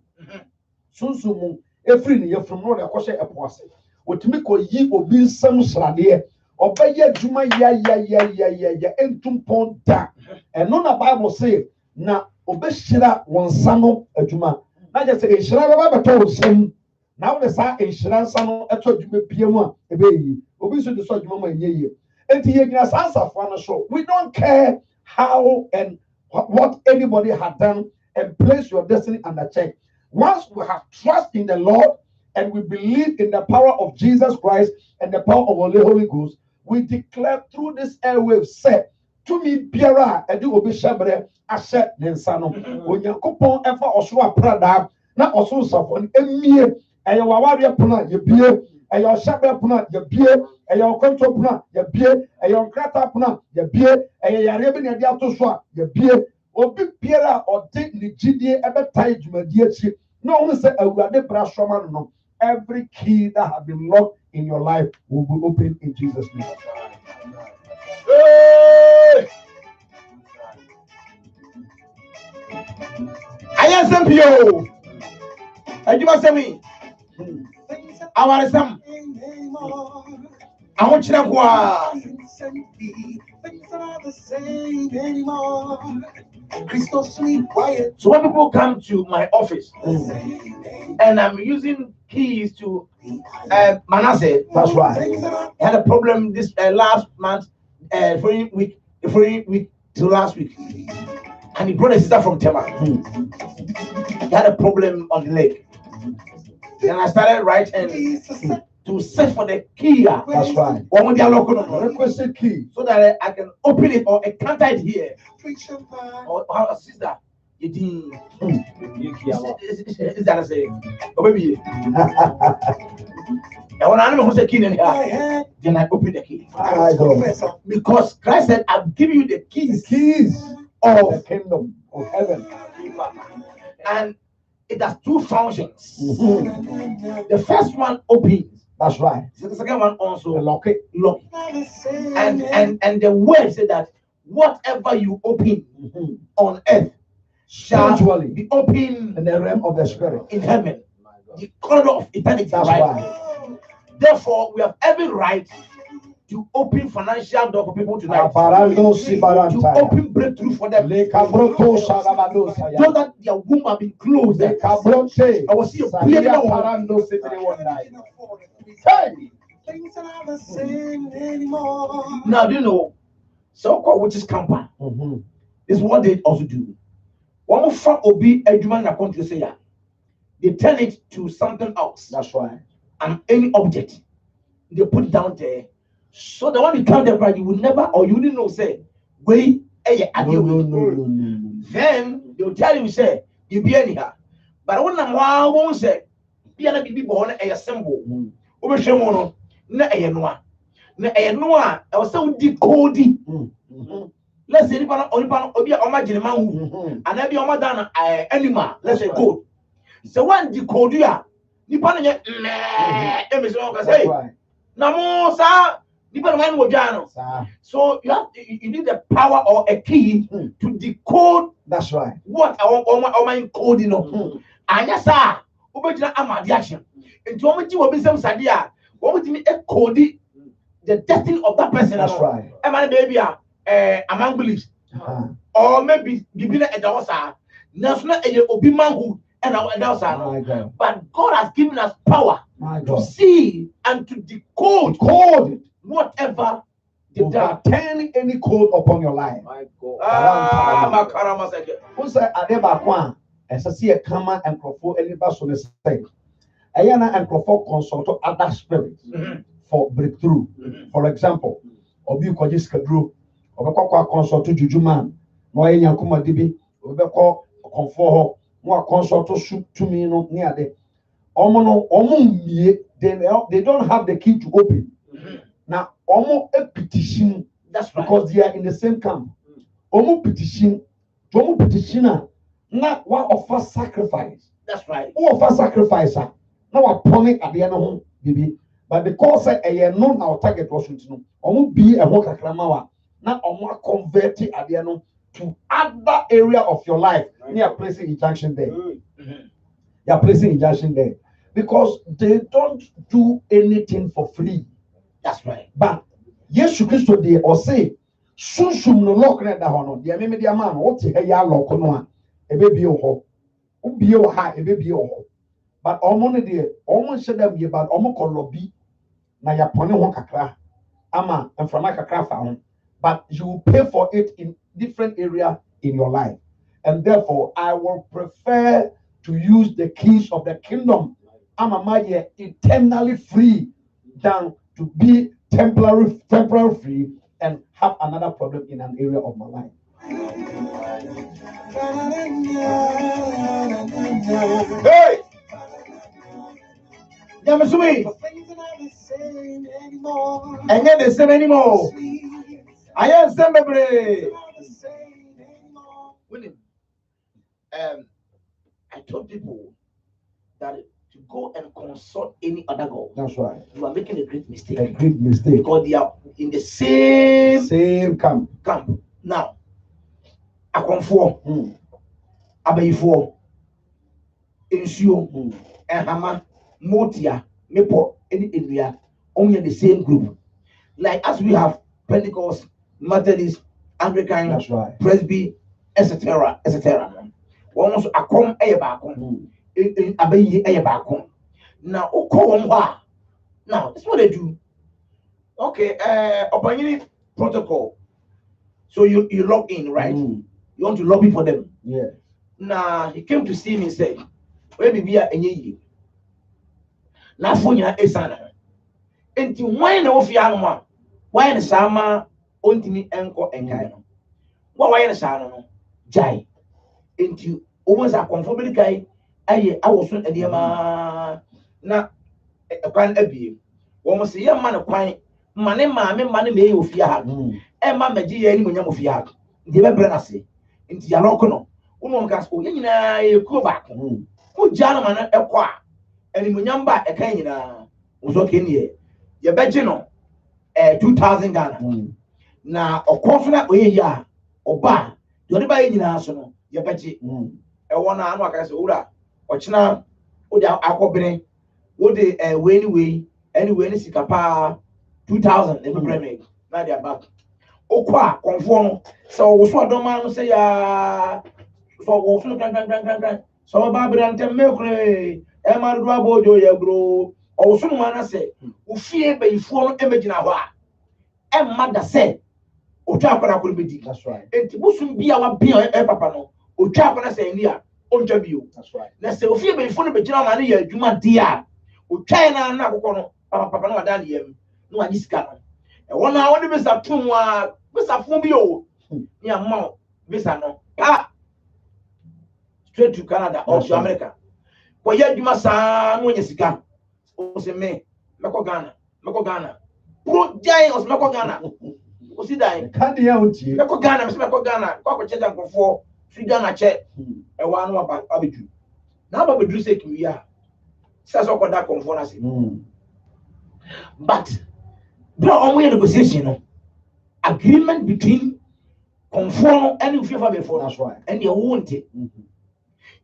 sunsumu efri ni yefrum no de kwose epoase otimi koyi obi nsam srade obeye adwuma ya entumpon da eno na Bible say na obeshira wonsa no adwuma na je se ehira baba beto wonsam na wo sa ehira nsa no eto adwuma piemu a ebeyi obi so de so adwuma ma enye enti ye gina sansafo no so we don't care how and what anybody had done and place your destiny under check once we have trust in the Lord and we believe in the power of Jesus Christ and the power of the Holy Ghost we declare through this airwave say to me biara edi obi shebre ashe ne nsa no onyankopon efa osoro aprada na osoro safo emie eye waware pona ye bie ɛyɛ ɔhyɛbɛ pono a yɛbie, ɛyɛ ɔkɔntɔ pono a yɛbie, ɛyɛ ɔnkrata pono a yɛbie, ɛyɛ yareɛ bi na yɛde ato so a yɛbie. Obi biara a ɔde ne gyidie ɛbɛtae dwumadie akyi na ɔhu sɛ awurade bra sɔma no. Every key that has been locked in your life will be opened in Jesus' name. Hey! I am Sampio. And you must say me. I want some. I want you to go. Things are not the same anymore. Crystal sleep quiet. So when people come to my office and I'm using keys to Manasseh, That's right. I had a problem this last month, following week till last week, and he brought a sister from Tema. He had a problem on the leg. Then I started writing to search for the key. That's right. Requested key. So that I can open it or encounter it here. Or sister, you did. Is that I say? Oh, baby. And when I know who's the key in here, then I open the key. Because Christ said, I've given you the keys. The keys of the kingdom of heaven. And it has two functions. The first one opens. That's right. So the second one also lock it. Lock. And the word said that whatever you open on earth shall be open in the realm of the spirit in heaven. The corridor of eternity. That's right. Therefore, we have every right to open financial door for people tonight. To open breakthrough for them. So that their womb have been closed. I will see Things are not the same anymore. Now, do you know, so-called witches camper. This is what they also do. One more obi eduman na country say ya. They turn it to something else. That's right. And any object they put down there. So the one you count there, right, you will never or you didn't know say, wait, no. Then they'll tell you say, you be anyhow. But when I'm won't say, be an be born a symbol. Over Shamono, na a noa. Na a noa, I was so decoding. Let's say, only imagine man, and every other than animal, let's say goat. So one decode you are, Nippon, say, Namo, sir, Nippon man Mojano. So you need the power or a key to decode. That's right. What our mind coding of. And yes, sir, Obajana Amadiation. And to what you will be some Sadia, what would you code the destiny of that person? That's right. Am I baby among beliefs? Or maybe giving a daughter, national obi manhood and our daughter. But God has given us power to see and to decode whatever they turn any code upon your life. My God. Who said Adeba as I see a common and profile any person is saying. Ayana and profile consult other spirits for breakthrough. For example, Obi Kojis Kadru, Obeko consult to Juju man, no Yankuma Dibi, Obeko Confor, more consult to me no near the Omono they don't have the key to open. Now Omo a petition, that's right. Because they are in the same camp. Omo petitioner. Not one offer sacrifice. That's right. Who offer sacrifice? Now I promise at the end of baby. But because I know our target was to know, be a work akramawa. Now I convert it at the end to other area of your life. You are placing injunction there. You are placing injunction there because they don't do anything for free. That's right. But yes, you can they or say, soon no lock that honor. The media man, what's a ya lock on. A baby or be high, a baby or but almost there, almost said them about almost lobby. Now you're pony one kakra, ama and from like a craft found, but you will pay for it in different area in your life, and therefore I will prefer to use the keys of the kingdom. I'm a eternally free than to be temporary free and have another problem in an area of my life. Hey! Yamasumi. For things are not the same anymore. And yet the same anymore. Sweet. I am same Things baby. are not the same anymore. Winning. I told people that to go and consult any other God, That's right. you are making a great mistake. A great mistake. Because they are in the same camp. Now, Akonfo, Abayifo, Insio, Ehama, Motia, Mepo, any area, only in the same group. Like as we have Pentecost, Methodist, Anglican, That's right. Presby, etc., etc. One also akom eyebako, abayi eyebako. Now, now that's what they do. Okay, upon protocol. So you log in, right? You want to lobby for them. Yeah. Now he came to see me and said, "Where be a any na fonya esana." Enti why na ofia no ma? Why na sama ontimi enko enkai no? Why na sa no? Jai. Enti almost a conformity kai aye awoso edema na kwan abie. Wo say ye man kwan mane maame mane me ofia ha. E ma magi ye ni munya ofia ha. Ndi be bre na se. Enti ya loko no. Uno nka so ye nyina ye kuo ba ko. Mo ja no man ekọ a eni munya mba e kan nyina. Uzo kenie. Ye beje no 2000 Ghana. Na okoso na oye ya oba de ode ba ye nyina so no ye beje. E wona anu aka se owura ochina ode akobere wode we anyway ni sika pa 2000 e be me na dia back okwa konfo no so wo so adoma no say ya so wo so kan so ba bra ntem me kure e ma do abojo ya bro o so no na say wo fie bayifo no emagina ho a e ma da say o twa akora akora bedi. That's right. Enti busum bia wa bia e papa no o twa akora say ni a o ntwa bio. That's right. Na say o fie bayifo no begina ma na ya adwuma dia o twa na akokọ no papa no wada yam no ani sika no e wona woni bisa tum a bisa fun bi o ni amount bisa no straight to Canada or to America ko ya djuma sa no nya sika o se me meko Ghana pro jai o se meko Ghana o si dai Can't hear what you meko Ghana me se meko Ghana ko cheja nkofo fi Ghana che e wa no abedu na ba bedu se kimi ya sa so ko da konfo na se. But there are only negotiation, no? Agreement between conform and favor before. That's right. And you want it.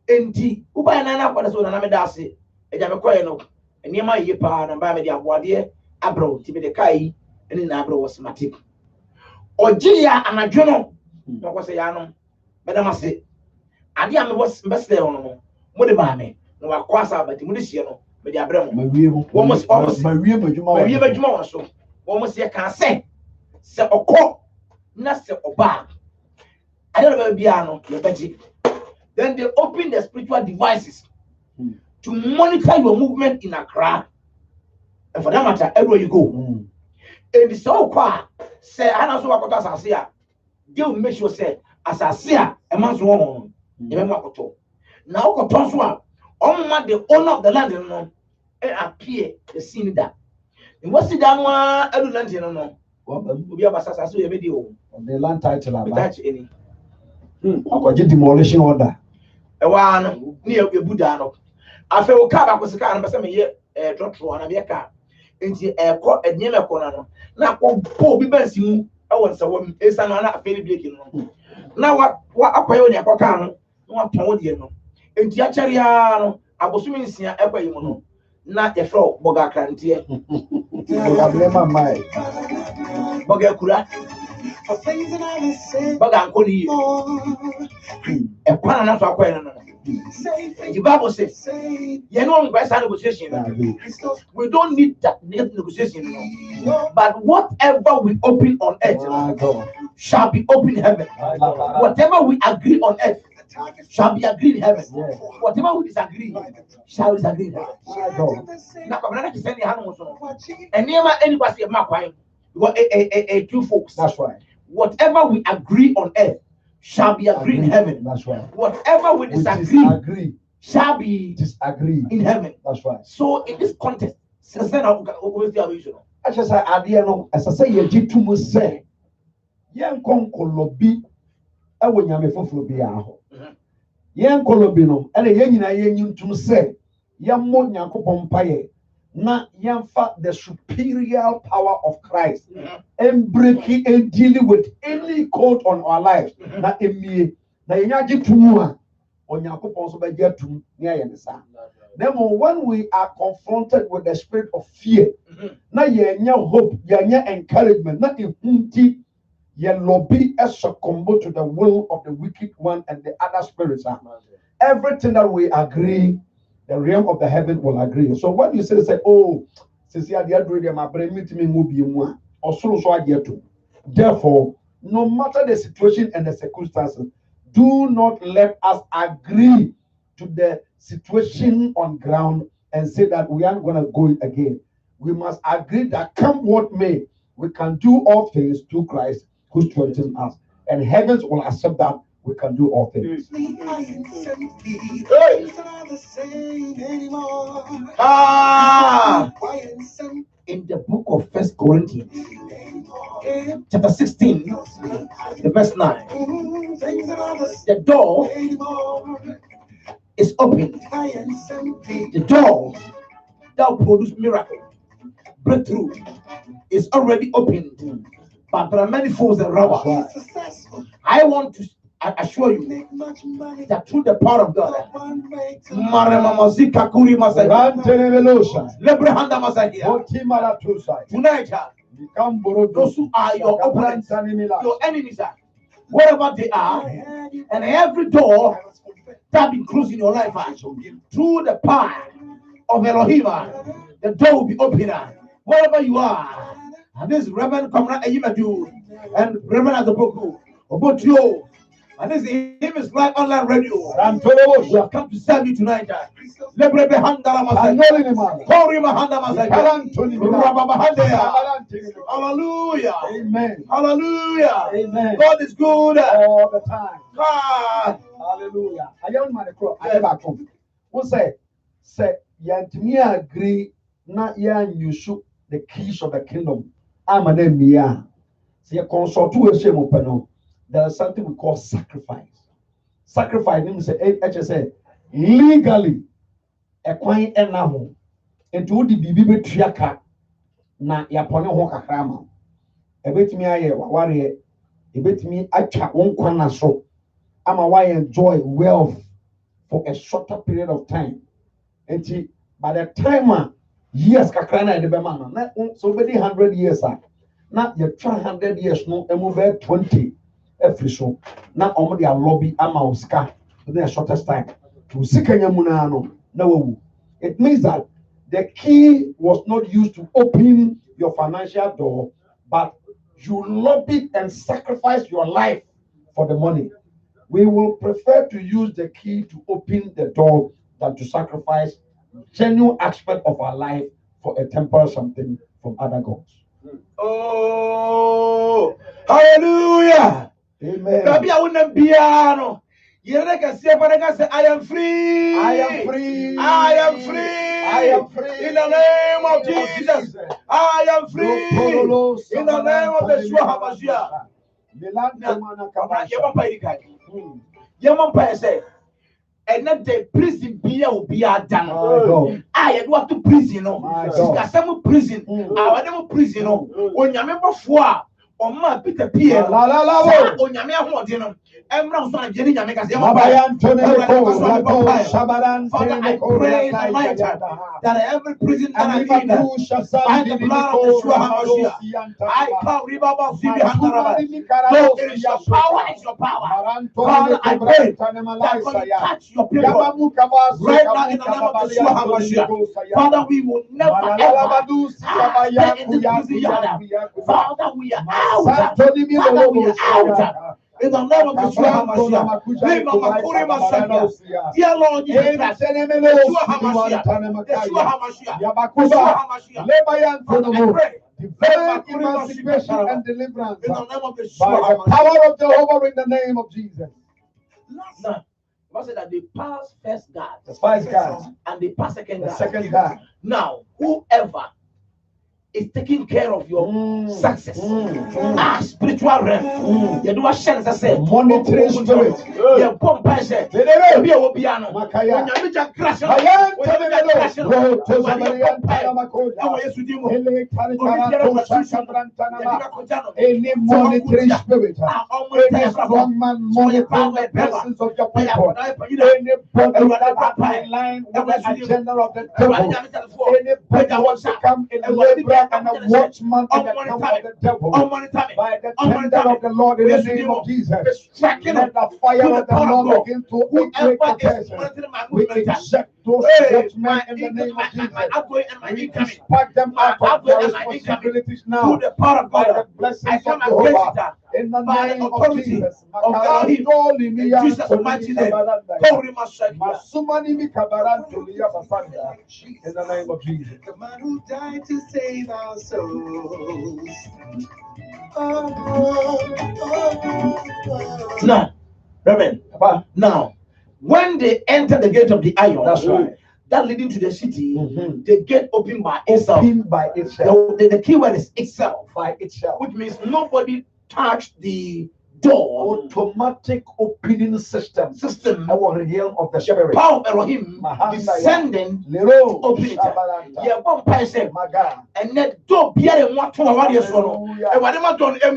And the Uba Nana for the son of Amedasi, and Yamakoyano, and near my yepa and Bamidi Abwadia, Abro, Tibi Kai, and in Abro was matic. Or Gia and a journal, what was a yanum, Madame Massi. I am was best there on Modibame, no Aquasa, but Municiano. But the Abramo, almost my river, so almost you can say a call, not say a bag. I don't know, piano, your budget. Then they open the spiritual devices to monitor your movement in Accra. And for that matter, everywhere you go. And it's so quiet. Say, I know what I say. They will make sure, say, as I see a man's woman, now, Coton the owner of the land, no, appear the scene that. And what's the down one? I don't know. We have a video of the land title. Touch any. I get demolition order. A one near a Buddha. I feel car back with the car, but some year drop through on a car. Into a court at Yellow Corner. Now, poor Bibansi, I want some is another fairly breaking. Now, what a pioneer Pocano, what Podiano. And Tiachariano, I was swimming in Equimono, not a frog, Boga Cantier. Bogakura, Bogancoli, a pan of Aquana. The Bible says, you know, by negotiation, we don't need that negotiation, but whatever we open on earth shall be open in heaven. Whatever we agree on earth shall be agreed in heaven. Whatever we disagree shall disagree in heaven. Now, I'm not saying and never anybody a two folks. That's right. Whatever we agree on earth shall be agreed in heaven. That's right. Whatever we disagree shall be disagree in heaven. That's right. So in this context, I just say idea no as I say ye jitu mu say yen konkolo bi e wo nyame foforo bi aho yen kolo bi no ene yen nyina yen nyintum say yen mo nyankopon paye na yen fa the superior power of Christ and breaking and dealing with any code on our lives na emie na yen ajitu mu a onyankopon so be jetum ne aye ne sa. Then when we are confronted with the spirit of fear, na yenya hope, yenya encouragement, na ihunti ye lobby as succumb to the will of the wicked one and the other spirits. Everything that we agree, the realm of the heaven will agree. So when you say, oh, since you are the my brain meet me will be one, or so I get to. Therefore, no matter the situation and the circumstances, do not let us agree to the situation on ground and say that we aren't going to go again. We must agree that come what may, we can do all things through Christ who strengthens us. And heavens will accept that we can do all things. In the book of 1 Corinthians, chapter 16, the verse 9, the door is open. The door that will produce miracle, breakthrough, is already opened. But there are many fools and robbers. I want to assure you that through the power of God, tonight, those who are your opponents, your enemies, wherever they are, and every door that been closed in your life, through the power of Elohim, the door will be open. Wherever you are, and this Reverend Comrade Ayimadu and Reverend Opoku, Obotio, and this is live online radio. We have come to serve you tonight. Hallelujah. Amen. Hallelujah. Amen. God is good all the time. God. Hallelujah. I don't mind the crop. I never come. Who say yantimi agree na yan you shoot the keys of the kingdom. I'm an emia. See a consult to a shame open. There is something we call sacrifice. Sacrifice means say legally a coin and now into the bibi triaka na yapone ho kakrama. Ebetimi aye waware ebetimi acha won kwana so ama why enjoy wealth for a shorter period of time. And by the time years kakrana de be man na so many 100 years na you try 100 years no move 20 every so na omo dia lobby ama uska within the shortest time to sikanya muna no na wawu. It means that the key was not used to open your financial door, but you lobbied and sacrificed your life for the money. We will prefer to use the key to open the door than to sacrifice genuine aspect of our life for a temporary something from other gods. Oh, hallelujah. Amen. I am free. I am free. I am free. I am free. In the name of Jesus. I am free. In the name of the Shua HaMashiach. And not the prison be done. I do have to prison. Some prison. I want prison. When you remember for my Peter Pierre. On Yamia. Emra so ajeri nyame kase Father, I pray tonight that every prison that I in by the blood of Yeshua HaMashiach, I call Ribaba Zibi Handaraba. No, it is your power, it's your power. Father, I pray that when you touch your people right now in the name of Yeshua HaMashiach, Father, we will never ever stay in the prison yard. Father, we are out. Father, we are out. In the name of Yeshua HaMashiach, dear Lord Jesus Christ, Yeshua HaMashiach, I pray, divine emancipation and deliverance by the power of Jehovah in the name of Jesus. Bible said that they pass first guard. The first guard. And they pass second guard. The second guard. Now, whoever is taking care of your success, spiritual realm, you do a chance. I said, monitoring spirit. You pump pressure. Be a piano. When you meet a crash, any monitoring spirit, any strong man monitoring the blessings of your people, anybody that are in line with the agenda of the devil, anybody wants to come in a laborer and a watchman in the camp of the devil, by the tender of the Lord in the name of Jesus, let the fire of the Lord begin to break the person. We eject those watchmen in the name of Jesus. We dispatch them out of their responsibilities now by the blessings of Jehovah. In the name of Jesus, Jesus mighty name. In the name of Jesus. The man who died to save our souls. Now, Reverend, now, when they enter the gate of the iron, that's right, that leading to the city, the gate open by itself. The key word is itself, by itself, which means nobody touched the door. Automatic opening system our realm of the spirit. Power of Elohim descending to open it. Yeah, one person, and that door be a one to what you saw. And whatever done, I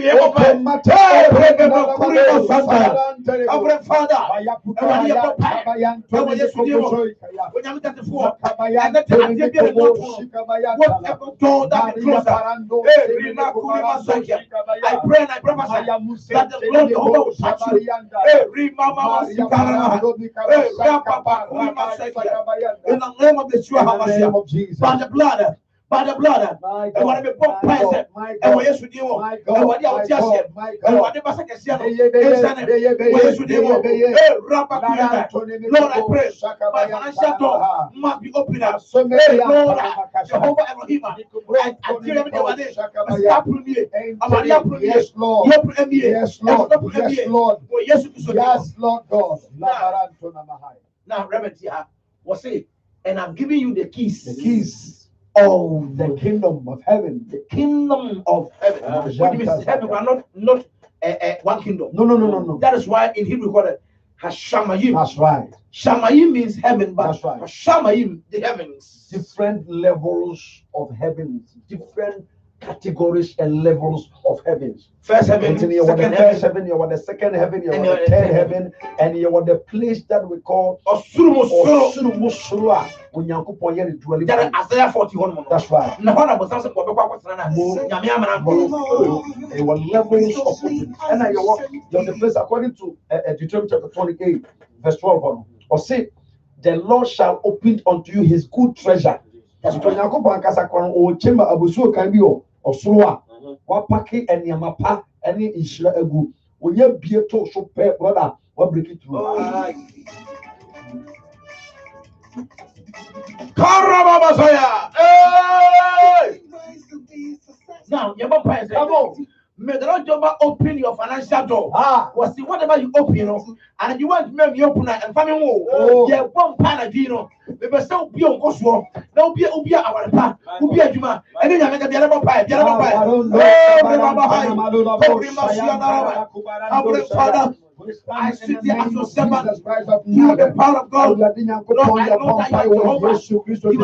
pray and I prophesy that the Lord Jehovah will touch you. In the name of the Yeshua, by the blood. By the blood, and what we put present, and what you do, and what you just said, and what the Master said, Lord, I pray, my financial door must be opened up. Lord, Jehovah Elohim, I give everything over there. Stop with me. Yes, Lord. Yes, Lord. Yes, Lord. Yes, Lord God. Now, Reverend, was say, and I'm giving you the keys. The keys. Oh, the kingdom of heaven. The kingdom of heaven. What means heaven? We are not one kingdom. No. That is why in Hebrew we call it Hashamayim. That's right. Shamayim means heaven, but that's right. Hashamayim, the heavens. Different levels of heavens. Different categories and levels of heavens. First heaven, you want the first heaven, you want the second heaven, you want the third heaven, and you want the place that we call Osurumusurua. That is Isaiah 41. That's right. There were levels of, and you're the place according to Deuteronomy chapter 28, verse 12. Or say, the Lord shall open unto you his good treasure. That's what chamber abusu can be Osurua. Wapaki and Yamapa, any Ishla Egu. When you be a talk so pay, brother, what break it through? Now, your papa come on. May the Lord Jehovah open your financial door. Was see whatever you open, and you want to make me open and family wall. Yeah, one pan of Dino. We must still be on Cosmo. Now be our path, who be a Juma, and then I make a yellow pie, Father. I sit here as your servant. You are the power of God. Lord, I know that you are Jehovah. You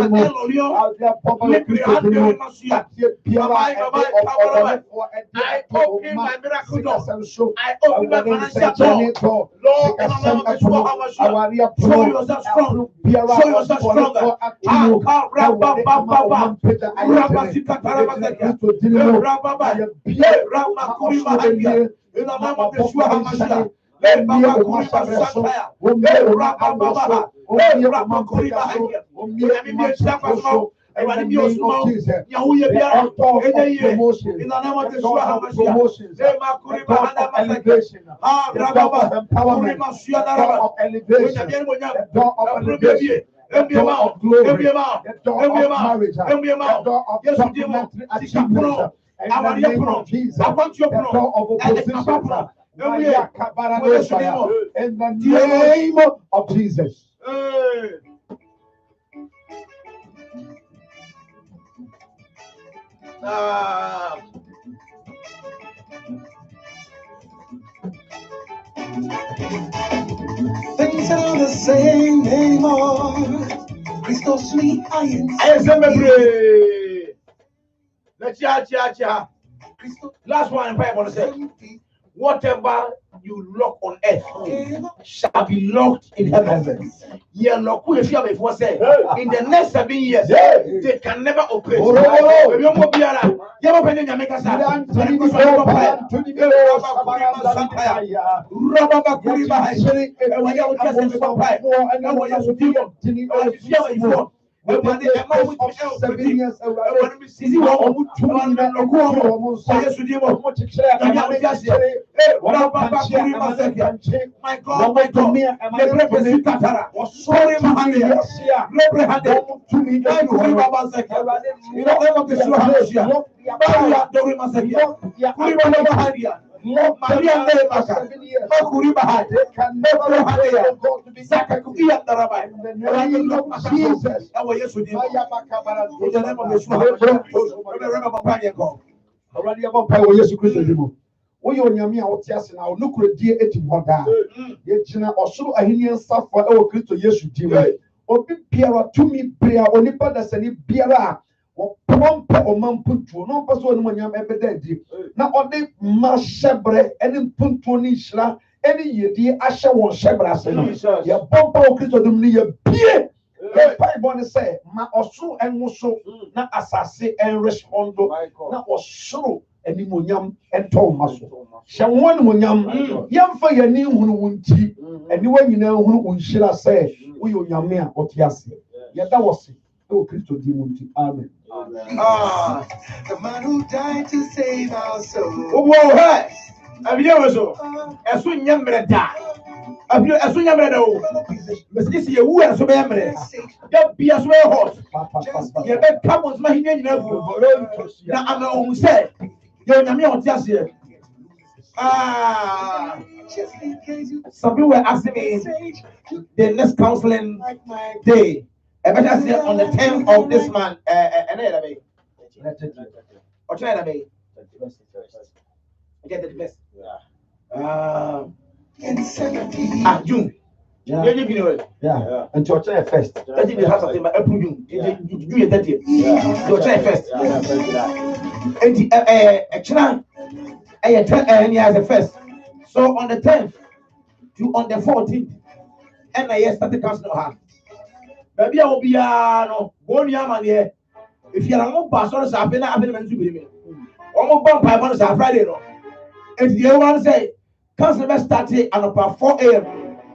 are I open my miracle door. I open my financial door. Lord, in the name of Yeshua, show yourself strong. Show yourself stronger. In the name of Yeshua, In the name of Jesus. Things are the same anymore. Crystal sweet iron. Last one, Bible says, whatever you lock on earth shall be locked in heaven. Yeah, lock if you have before said in the next 7 years, they can never operate. My God, my God, woyɛ onyame a wote ase na ɔnokoredie eti hɔ daa yɛgyina ɔsoro ahenni nsafo ɛwɔ kristo yesu din mu obi biara tumi bere a onipa dasani biara a wɔpɔmpɛ ɔma mpuntuo na ɔmpɛ sɛ ɔnom onyam ɛbɛda adi na ɔde mma hyɛbrɛ ɛne mpuntuo ne nhyira ɛne yɛdie ahyɛ wɔn hyɛbrɛ ase no yɛbɔ mpa wɔ kristo din mu ne yɛbie yɛmpaebɔ ne sɛ ma ɔsoro ɛnwo so na asase ɛnrespondo na ɔsoro animonyam ɛntɔ ma so hyɛ wɔn animonyam yɛmfa yɛni hunu wo nti aniwa nyinaa hunu wo nhyira sɛ woyɛ onyame a ɔte ase yɛda wɔ se ɛwɔ kristo din mu nti amen. The man who died to save our soul. Have you ever so? As soon as da. As soon as o. Mesi si ewu as soon as ya be as well hot. Ya be come on my hin na fu. Na am on say. You nyame on ti ase. Some people were asking me the next counseling day. I better say on the 10th of this month. Or try to be. Get the best. June. Yeah. And to try first. That is have something but April June. You get 30th. You try first. And he has a first. So on the 10th to on the 14th, and I started counseling her. Maybe I will be no one yaman here. If you are not pastor, I've been to be me. One more bump, I want to say Friday. And the other one say, counseling started at about 4 a.m.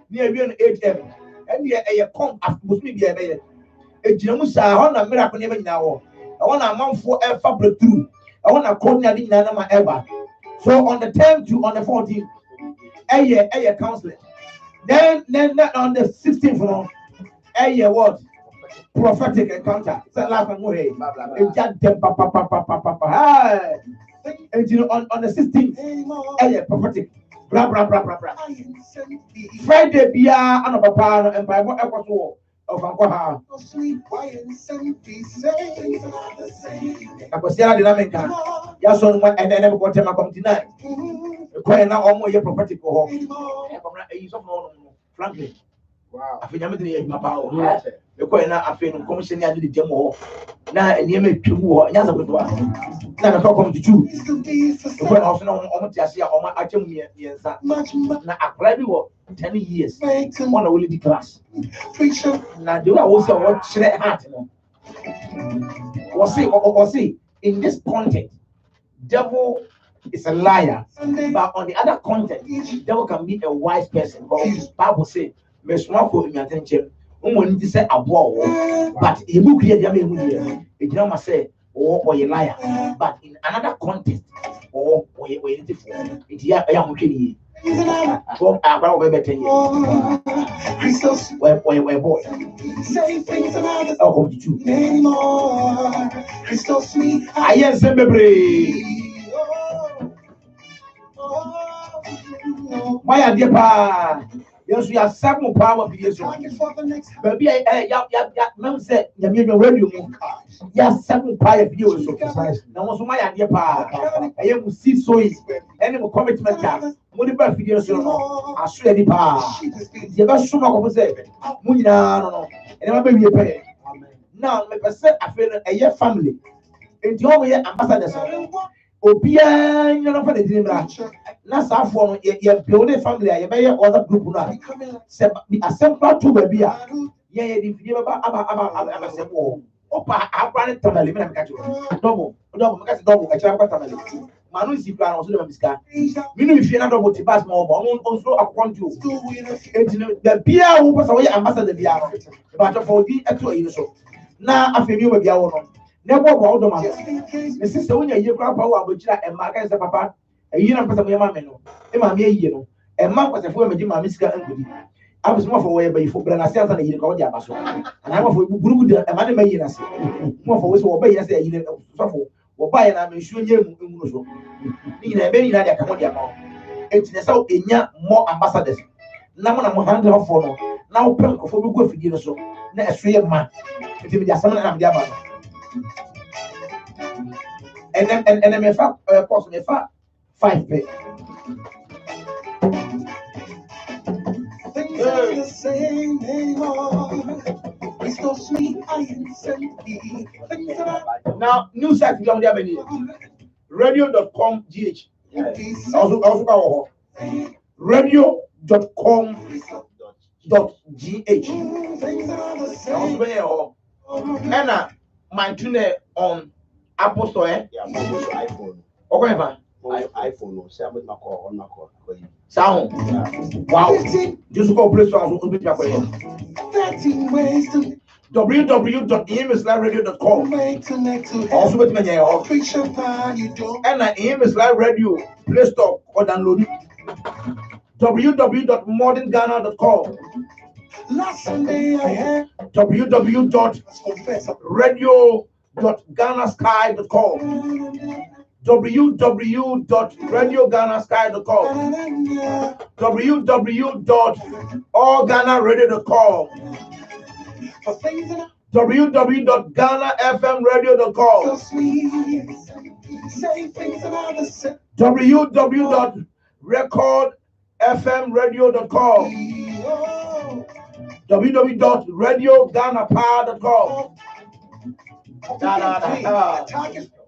near 8 a.m. And you come after me be a Jamusa on a miracle never now. I want a month for a fabric through. I want a coordinating nana ever. So on the 10th to on the 14th, a counseling. Then on the 16th, what? Prophetic encounter. So last one more. And you know, on the 16th, prophetic. Blah blah blah blah blah. Friday, bia and papa and Bible episode of Uncle. I was there dynamic. Yes, on one and then never got him come tonight. Quite now almost a prophetic or frankly. Wow. I think I'm in my power. The coin I feel commission I did the demo. Now and you make two or another good one. Now I come to two. The coin also almost just here on my atom here. Now I probably work 10 years. One only the class. Now do I also watch that heart? Was see in this content, devil is a liar. But on the other content, devil can be a wise person. Because Bible says, me small for me attention. When you say a war, but a book here, it never say, or a liar. But in another context, or wait, it's here. I am okay. From our baby 10 years. Where boy. Say things about the oh, you anymore. Crystal sweet. I am Sembebre. My dear pa. Yes, we have 7 power videos. Baby, ma'am said, you mean your radio. Yes, 7 power videos. Now, also my idea pa. I am see so is any commitment. Money back videos. I swear the pa. You got so much say. Munina no. And I'm baby pay. Now, my person I feel a year family. And the only ambassadors. Obia no for the dream na sa for no ye build a family ye be other group na se be assemble to baby a ye di fie ba aba se ko opa abra ne tamale me na me ka cho double me ka se double ka cha ba tamale manu si plan o so le miska me no fie na double ti bas mo bo on so akonto enti the bia wo person we ambassador bia no ba for di eto yi so na afemi o bia wo no never go out of my sister when you grab power but and my guys papa a year and person my no e ma me yi no e ma kwase fo me di ma misika angudi I was more for where for brana sia na yi ko dia baso and I for guru di e ma de ma yi na se more for we so oba yi say yi so for oba yi na me nsuo nya mu no so ni na e be ni na dia ka mo dia ma enti na so enya more ambassadors na mo handle for no na wo pem ko fo be go afidi no so na eso ye ma enti me dia sama na dia ba and then me fa course me fa 5 pay. Things are the same anymore. It's so sweet, I am simply. Things are Now, new site we on the radio.com gh. Also radio.com .gh. Also my tune on Apple Store, Yeah, iPhone. okay, iPhone, on my call. sound. Wow, just go play songs on the 13 ways to www.emsliveradio.com. Also with me, and Emslive Radio Play Store or download it. www.modernghana.com. Last Sunday I had www.radio.ghanasky.com. www.radioghana.sky.com. www.allghanaradio.com. www.ghanafmradio.com. www.recordfmradio.com. www.radioghanapower.com.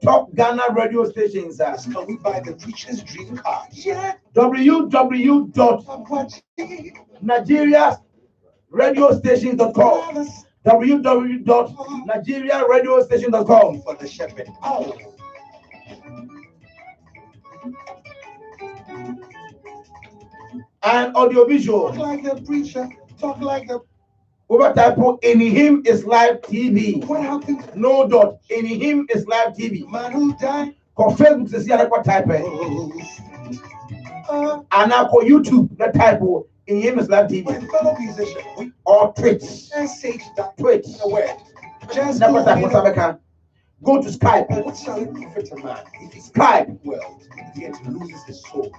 Top Ghana radio stations. we buy the preacher's dream car. www.nigeriaradiostation.com. www.nigeriaradiostation.com. For the shepherd. And audiovisual. Talk like the preacher. Talk like the over type in him is live TV. What happened? No dot. In him is live TV. Man who died. Cause Facebook says yeah, what type and now for YouTube that type in him is live TV. My fellow musician, or Twitch. message that Twitch. Where? Just never type go to Skype. What shall it profit a man if he Skype. Well, yet loses his soul.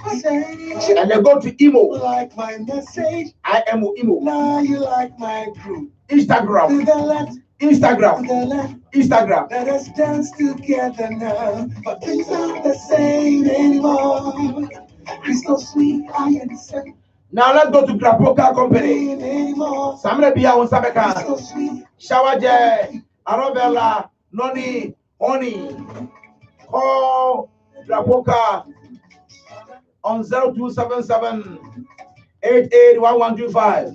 And then go to Imo. Like my message. I am Imo. Now you like my group. Instagram. To the left. Instagram. To the left. Instagram. Let us dance together now. But things aren't the same anymore. Crystal sweet, I am set. Now let's go to Grapoka Company. Samre Bia on Sabeka. Shower J. Arabella. Noni. Honey. Call Grapoka on 0277 881125.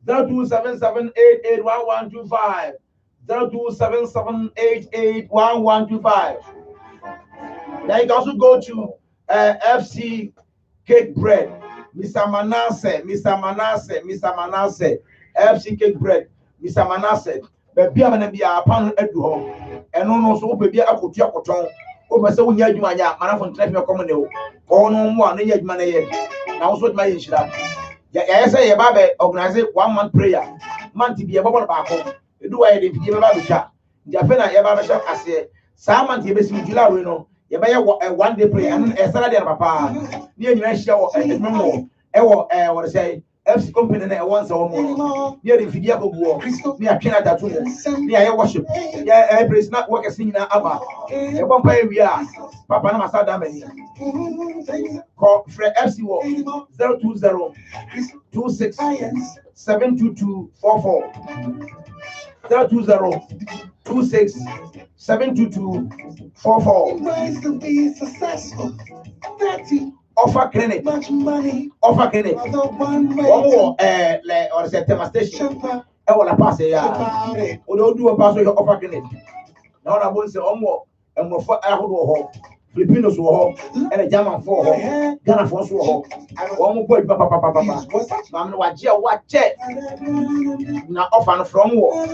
0277 881125. 0277 881125. Then you can also go to FC Cake Bread. Mr. Manasseh, FC Cake Bread, Mr. Manasseh. Baby, I'm gonna be a pan at home. And no, so baby, I could talk on. Oh, so when you're my man from Traffic Common, or no one, yet money. Now, what my insurance? Yeah, say about organize 1 month prayer. Man to be a bubble back home. You do I didn't give about the shop. The affair I ever shop, I say, Saman Tibes in July, You buy a 1 day prayer and a Saturday, papa. Near you, show what I say. FC company na once or more. Near the video of war, near Canada to near worship. Yeah, praise not work as singing Abba. A bumpire we are. Papa Masada Many. Call Fred FC War 020 26 72244. 020 26 72244. Ways to be successful. 30. Offer clinic. Much money. Offer clinic. The one way. Or the tema station. I want to pass it. Or don't do a pass with your offer clinic. Now I won't say and more for Aho. Filipinos were and a German for Ghana for one more boy, papa. Mamma, what check now offer from war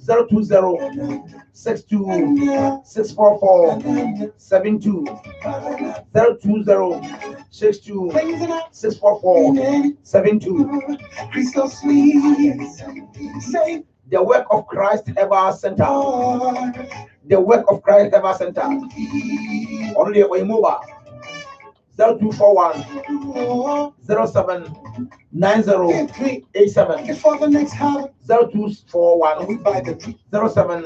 020 62 644 72 020 62 644 72. Crystal sweet. Say the work of Christ Ever Center. The work of Christ Ever Center. Only way mobile 0241 07 9087 for the next house. 0241 We buy the 07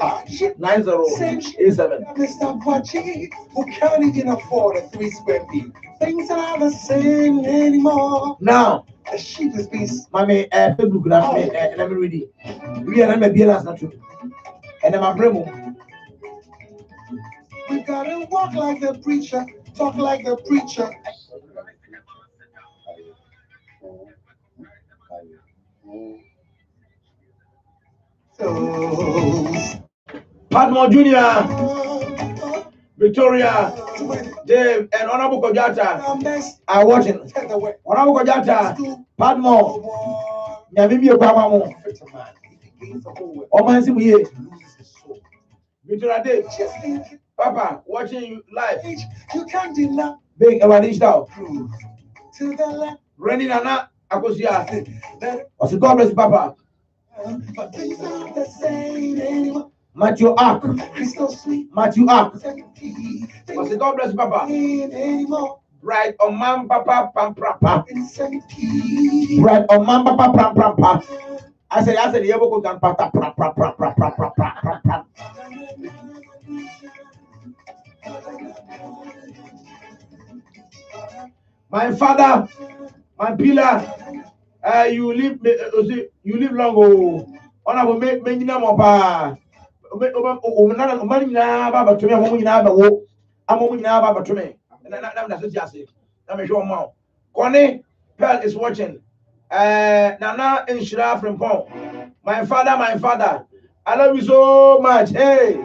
9087. Stop watching. Who can't even afford a 3 square feet? Things are not the same anymore. Now, the sheep is being. Mommy, Facebook, let me read it. We are not be not true. And I'm a bremo. We gotta walk like the preacher, talk like the preacher. So, Padmore Jr., Victoria, Dave, and Honorable Kojata are watching. Honorable Kojata, Padmore, Yamimi Obama, Oman Sibuye, Victoria Dave, Papa, watching you live. You can't deny. Big Evangelist now. To the left. Rennie Nana, Akosia. I said, God bless you, Papa. But things are the same anymore. Matthew Ark. Crystal sweet. Matthew Ark. I Things said, God bless you, Papa. anymore. Right on man, Papa, pam, pam, pam. Insanity. Right on man, Papa, pam, pam, pam. I said, you ever go down, Papa, pam, pam, pam, pam, pam, pam, pam, pam. My father, my pillar, you live long. Oh, on our make name of Baba to me, I'm Baba to me. And that's what I say. Let me show you. Connie Pearl is watching. Nana in Shira from Pong. My father, I love you so much. Hey,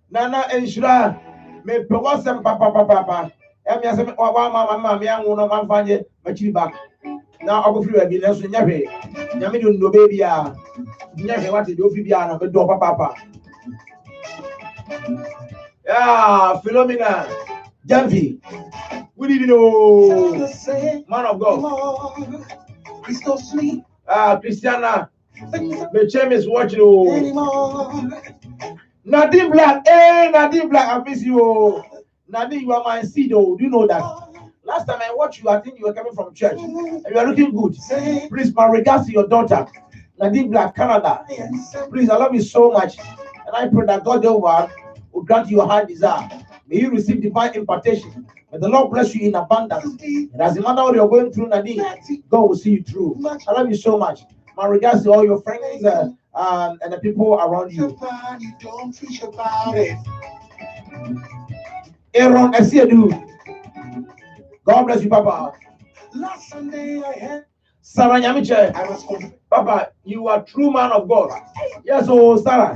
Nana in Shira, me what's up, papa. I'm just one mama, young woman, one find my back. Now I'll go through again. That's when you don't know, baby. Never what to do, Fibiana, but do papa. Yeah, Philomena, Janvi. We didn't know, man of God. Crystal sweet. Christiana, the cham is watching. Nadine Black, Nadine Black, I miss you. Nadine, you are my seed, oh, do you know that? Last time I watched you, I think you were coming from church, and you are looking good. Please, my regards to your daughter, Nadine Black, Canada. Please, I love you so much, and I pray that God over will grant you your heart desire. May you receive divine impartation. May the Lord bless you in abundance. And as no matter what you're going through, Nadine, God will see you through. I love you so much. My regards to all your friends and the people around you. Aaron, I see you. God bless you, Papa. Last Sunday I had Sarah Nyamiche. I was home. Papa, you are true man of God. Yes, oh Sarah.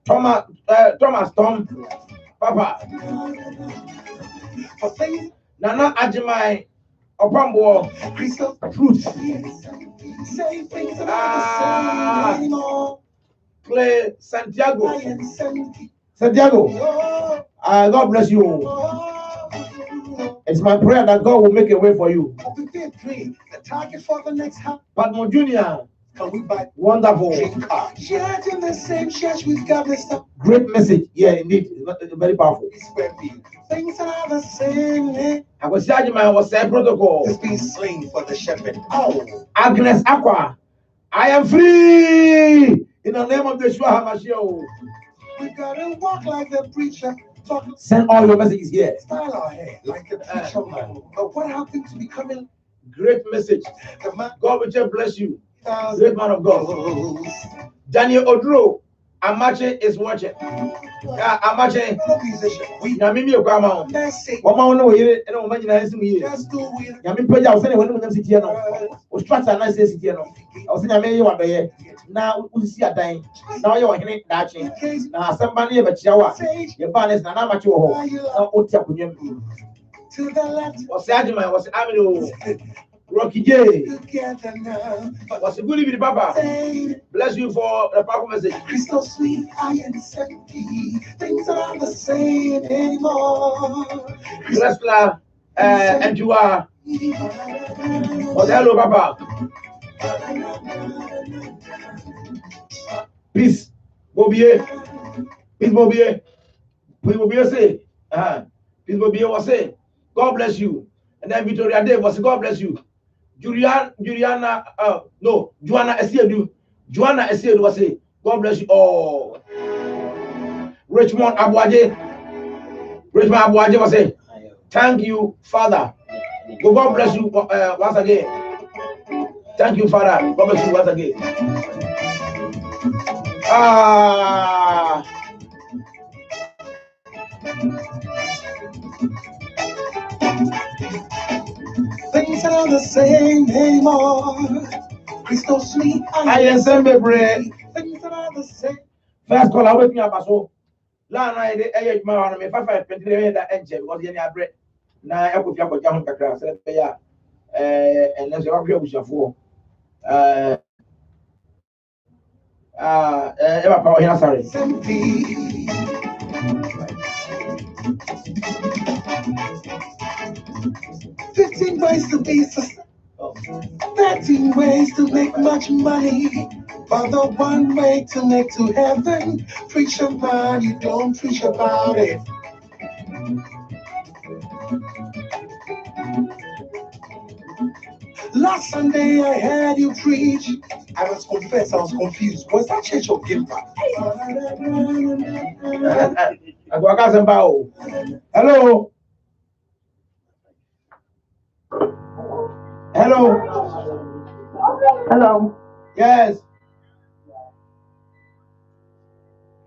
Thomas Tom, Papa. Nana Ajimai, Opambo, Crystal Fruit. Say things about the same Play Santiago. I am Santiago, God bless you. It's my prayer that God will make a way for you. the target for the next house. Padmore Jr., Can we buy Wonderful. dream car? Church in the same church we've got this stuff. Great message. Yeah, indeed. Very powerful. Things are the same. I was judging my was a protocol. It's been slain for the shepherd. Oh, Agnes Aqua. I am free in the name of the Yeshua HaMashiach. We gotta walk like the preacher. Send all your messages here. Style our hair like the preacher man. But what happened to becoming great message? God will just bless you. Great man of God. Daniel Odro, Amache is watching. Amache, we Namimi Okama. One no here, and imagine I see me. Yamin Paja was anyone when I'm sitting was trust and I say sitting. I was in a mayor one day. Now we see a dying. Now you're in it, Daching. Now somebody ever shower. Your partners and amateur. Now, what's up with you? To the left was Sajima, was Amino. Rocky J. Was a good evening, Papa. Bless you for the powerful message. Crystal sweet, I am empty. Things are the same anymore. Bless la, and you are. Oh, hello, Papa. Peace, Bobie. Peace, Bobie. Peace, Bobie, say. Peace, Bobie was say. God bless you. And then Victoria Day was God bless you. Juliana, no, Joanna Esiedu. Joanna Esiedu was say, God bless you all. Richmond Abuaje was say, thank you, Father. God bless you once again. Thank you, Father. God bless you once again. Things are the same anymore. Crystal sweet, I am Sembe bread. Things are the same. First call, I wake me up. So, last night, I my me 5 that engine was in your bread. Now, I could have a jump across. And there's a real for. Ever power here, sorry. 15 ways to be successful. 13 ways to make much money. But the one way to make to heaven. Preach about you, don't preach about it. Last Sunday I heard you preach. I must confess I was confused. Was that church of Gilbert? Hello. Hello. Hello. Yes.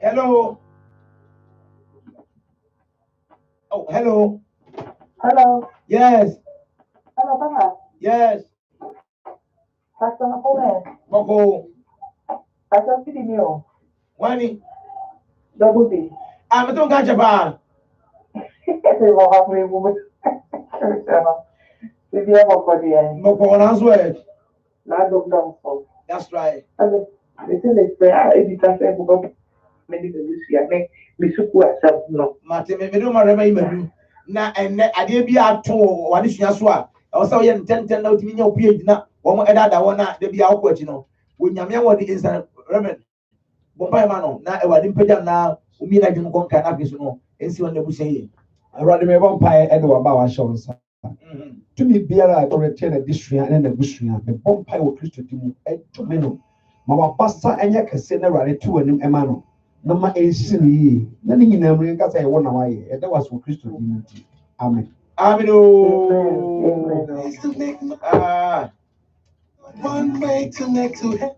Hello. Oh, hello. Hello. Yes. Hello, Papa. Yes. Pastor Napole. Boko. Pastor Sidimio. Wani. Double D. I'm don't catch a bar. They will have me woman. If you have a body, Boko on answer. not look down for. That's right. And the thing is, if you can say, many of you see, I think we should put ourselves no. Martin, me do my remedy. Na and I did be out to one issue as well. I was saying 10 out in your page now. One other one, they be out, you know. When you mean what the instant remedy. Bombay Mano, now I didn't pay them now. We like them go can have you know. And see what they will say. I rather me vampire and about our shows. To me, Biara, I return a district and a bushria, the vampire will Christo to me. Mama Pastor and Yak send a rally to an emano. No, my age, nothing in America, I won away, and that was for Christo. Amen. Amen. One way to make to heaven.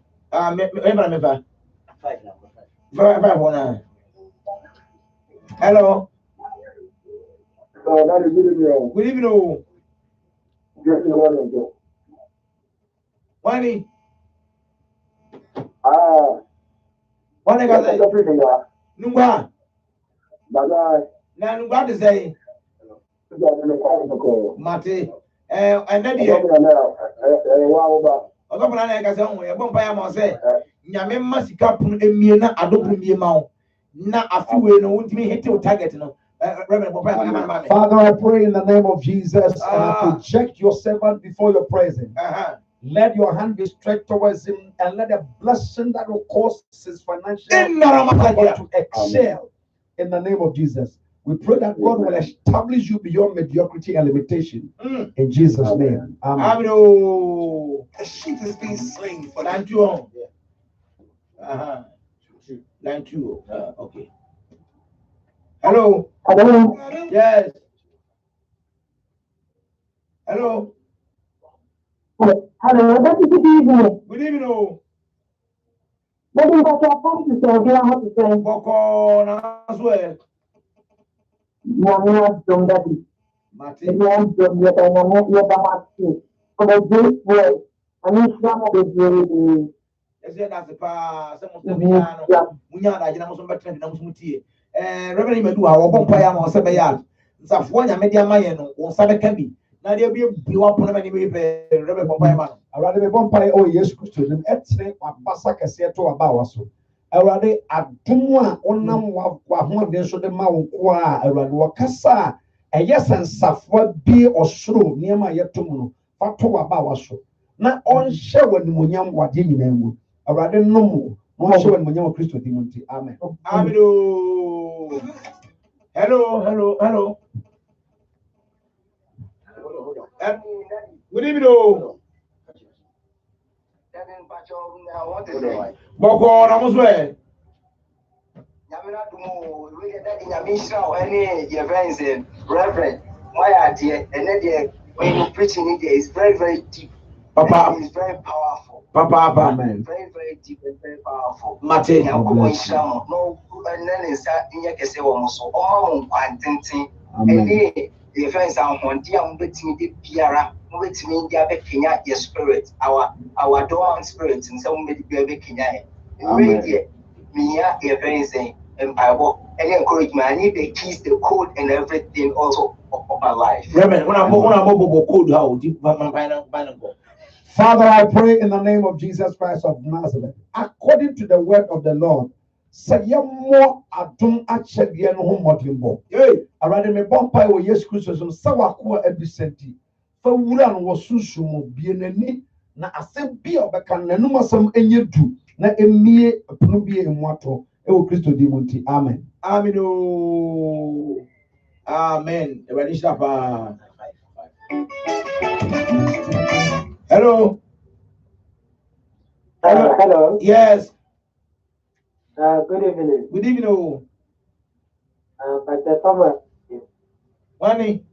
Hello. That is good. Good evening. Just one. Wani. Wani ka say? Nungwa. Bye. Na nungwa to say. Mate. And then the ọgọ fúnra náà ẹka sẹ ọhún ẹgbọn mpa ya ma ọsẹ nyame mma sika pun emie na adokun mie ma ọ na afiwe no wọn ti mi hit your target no Reverend Papa ya ma ma. Father, I pray in the name of Jesus and I project your servant before your presence. Let your hand be stretched towards him and let a blessing that will cause his financial to excel in the name of Jesus. We pray that God will establish you beyond mediocrity and limitation. In Jesus' name. Amen. The sheep is being slain for that. Okay. Hello. Hello. Yes. Hello. Hello. That is good evening. Good evening. What is that? Thank you, sir. I want to say. Boko as well. Yamina Dongadi. Martin. Yam Dongadi. Yamati. For the great boy. I need some of the That's the pa. Some Munya, I know some better than Musmuti. Reverend Medu, our Bompire, or Sabayat. Safonia Media Mayan, or Sabe Cambi. Now there be up on many Reverend Bompire. I rather be Bompire, oh, yes, Christian, Etsy, or Basaka said to about us. I rather at Tumwa, Onam, Wahon, then so the Mount Qua, I rather Wakasa, a yes and Safwa be or shrew near my Yatumu, Fatu about us. Not on show when Munyam Wadini Nemu. I rather no more. No show when Munyam Christo Dimonti. Amen. Amen. Hello. Good evening. Boko, I was well. Reverend, why are dear and then when you preaching it is very, very deep. Papa is very powerful. Papa, Amen. Very, very deep and very powerful. Martin, no, and then is that in your case almost all quantity. And the friends are on dear betting the Piara, which means they are making your spirit, our dormant spirits, and some may be a making it. Me, your friends saying, and I will and encourage me. I need the keys, the code, and everything also of my life. Reverend, when I'm code, how deep my Father, I pray in the name of Jesus Christ of Nazareth, according to the word of the Lord, say more adum achedie no ho modimbo. Arade me bompai wo Yesu Kristo so sawako ebisenti. Fa wura no wo sunsumo bie nani na asem bia obeka nanum asem enye du na emie punu bie emwato e wo Kristo di munti. Amen. Amen. Amen. Hello. Hello. Yes. Good evening. Good evening. Pastor Thomas. Wani.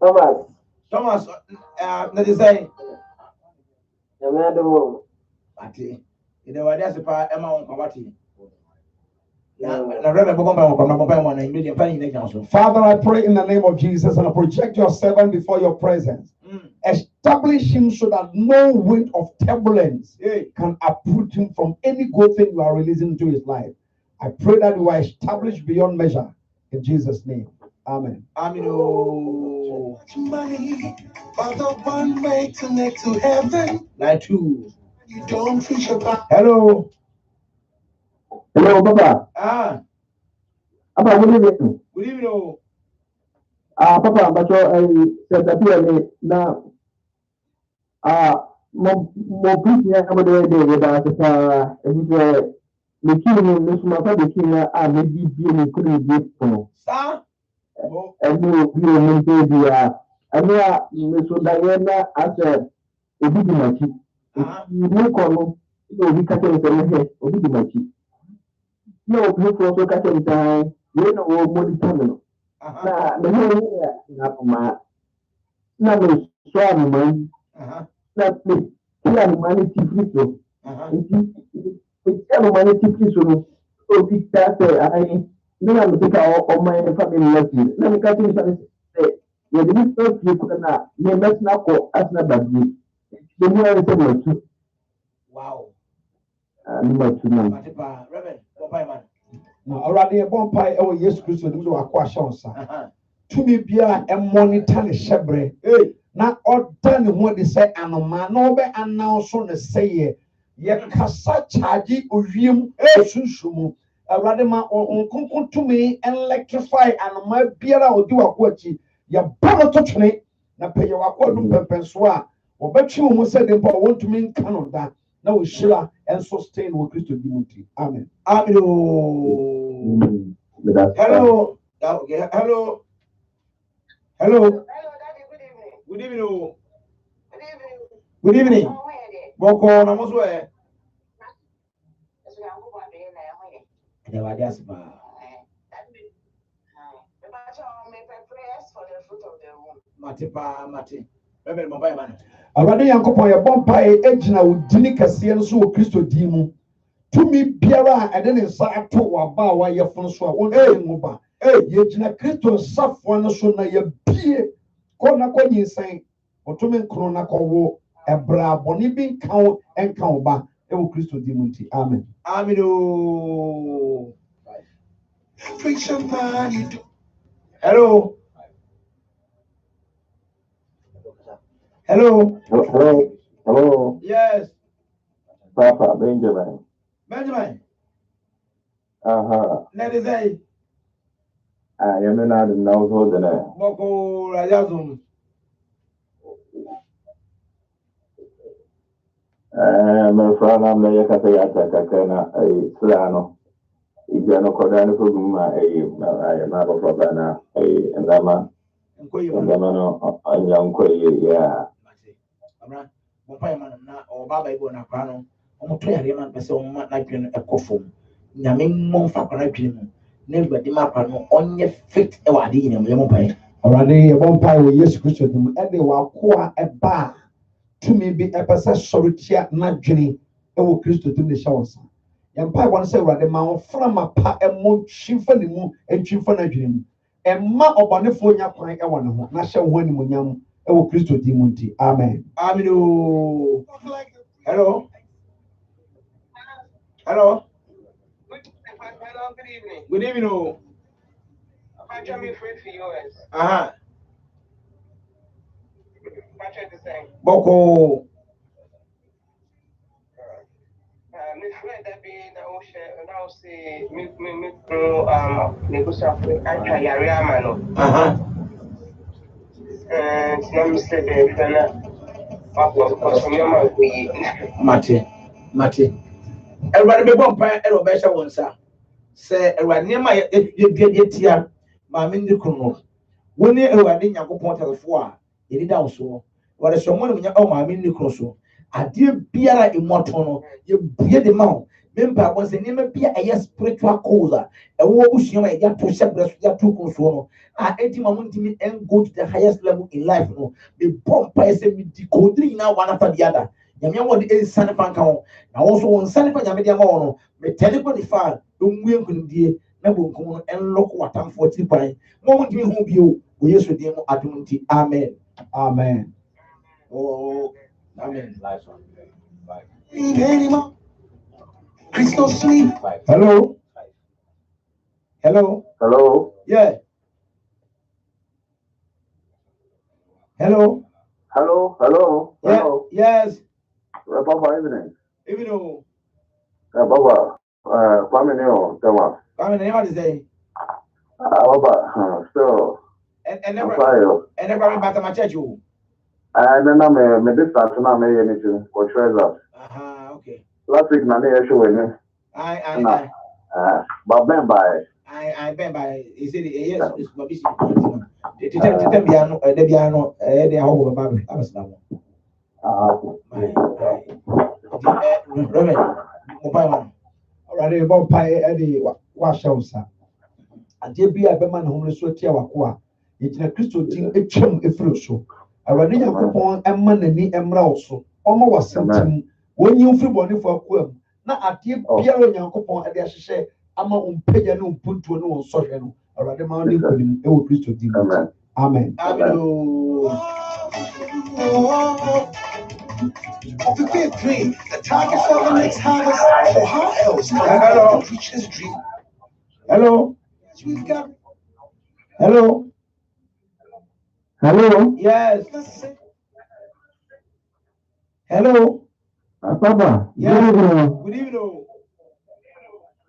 Thomas. That is saying. Yamado. Ati. Ide wadi asipa ema on kwati. Father, I pray in the name of Jesus and I project your servant before your presence. Establish him so that no wind of turbulence can uproot him from any good thing you are releasing into his life. I pray that you are established beyond measure in Jesus' name. Amen. Amen. Money, but the one way to make to heaven. Like two. You don't preach about. Hello. Hello, Papa. Papa, good evening. Good evening. Papa, but you said that now. Mo preach here about the day about the king, Miss Mata, the king, maybe being couldn't get for. And you will be a baby. And yeah, Miss Diana as a big machi. You look on, you will be catching the head of big machi. No, you also catching time, you know, more determined. Now, the whole now, Miss Swami, not me. Here, humanity, so. It's humanity, so. So, we start, I know take our my family lesson. Let me catch you say, you didn't talk you could not, you must not go as not bad. The more I said, too. Wow. Reverend, already a bonfire, oh, yes, Christian, who are quite sure, sir. To me, be a monitor, shebre. Na ọdani ho de sẹ anoma na ọbẹ announce ne sẹ yẹ kasa charge owiem esunsumu awurade ma nkonko tumi electrify anoma biara odi wako akyi yẹ bọ no totwene na pẹyẹ wako adum pẹmpẹnso a Obechi mo said the boy want to mean Canada. Now we share and sustain what Christ dignity. Amen. Amen. Hello. Okay. Hello. Hello. Hello, Daddy. Good evening. Good evening. Good evening. Good evening. Oh, where are they? Boko na mo so e. Yes, we are going to be in there. Ade wa dia spa. Prayers for the fruit of the womb. Mate. Rebel mo bai man. Awurade Yankopɔn yɛ bɔ mpae egyina wo dini kɛseɛ no so wɔ Kristo din mu. Tumi biara a ɛde ne nsa ato w'aba a wayɛ funu so a wɔn mu ba. Yɛgyina Kristo nsafoɔ no so na yɛbie kɔ na kɔ nyinsɛn ɔtumi nkoro na kɔwo ɛbra abɔne bi nka wo ba ɛwɔ Kristo din mu nti. Amen. Amen. Hello. Hello. Hello. Yes. Papa Benjamin. Benjamin. Let it say. I am not in no hold in there. Boko Rajazum. My friend, I'm the Yakatayaka Kakana, a Slano. Ijano Kodano Fuguma, a map of Robana, a Lama, and Lamano, a young Quay, yeah. Or Baba Bonacano, or Clariman, person like a coffin. Yamin Monfa correction. Never demapano on your fit a wadi in a lemon. Already a vampire with yes Christian, and they were qua a bar to me be a person sorry, not Jenny, and will Christo to the showers. Empire one say rather mount from a pa and more chiefly and chiefly dream. And ma of Bonifonia crying a one, national one munyam, and will Christo Dimunti. Amen. Amen. Hello. Hello. Good evening. Good evening. I'm trying to pray for yours. Patrick the same. Boko. My friend that be now say me negotiate I try area man. And now say the fella because from your mouth we Mate. Everybody be born by a better one, sir. Say, everybody near my tia, my mini chrono. When you are in your point of the four, it is also. What is someone when you are my mini chrono? I did beer immortal, you beer the mount. Remember, was the name of beer a spiritual causer, a wobush you may get to separate your two consono. I ate him and go to the highest level in life. No, the bomb by say decoding now one after the other. Yamia is San Franco. Now also on San Franco, me telepon the file, don't win con dear, never come and look what I'm 40 by. Moment you who you, we used to demo admunity. Amen. Amen. Oh, amen. Crystal sleep. Hello. Hello. Hello. Yeah. Hello. Hello. Yes. Papa, evening. Evening. Papa, Kwame Neo, Tama. Kwame Neo, what is it? Papa, so. And never back to my church. And then I'm a distance, and I may anything for treasure. Okay. Last week, I made a show in it. But Ben by. I Ben by. Is it yes? It's my business. The piano, the whole about it. I was now. Already about pie Eddie wash house. And there be a beman who is so tear wakua. It's a crystal thing, a chum, a fruit so. Already a coupon and man and me and also. Almost was something when you feel body for a quim. Not at the piano young coupon at the share. I'm on pay and no put to no social. Already mounting for him, a crystal thing. Amen. Of the fifth dream, the target for the next harvest. So how else can I reach this dream? Hello. We've got. Hello. Yes. Hello. Papa. Yes. Good evening.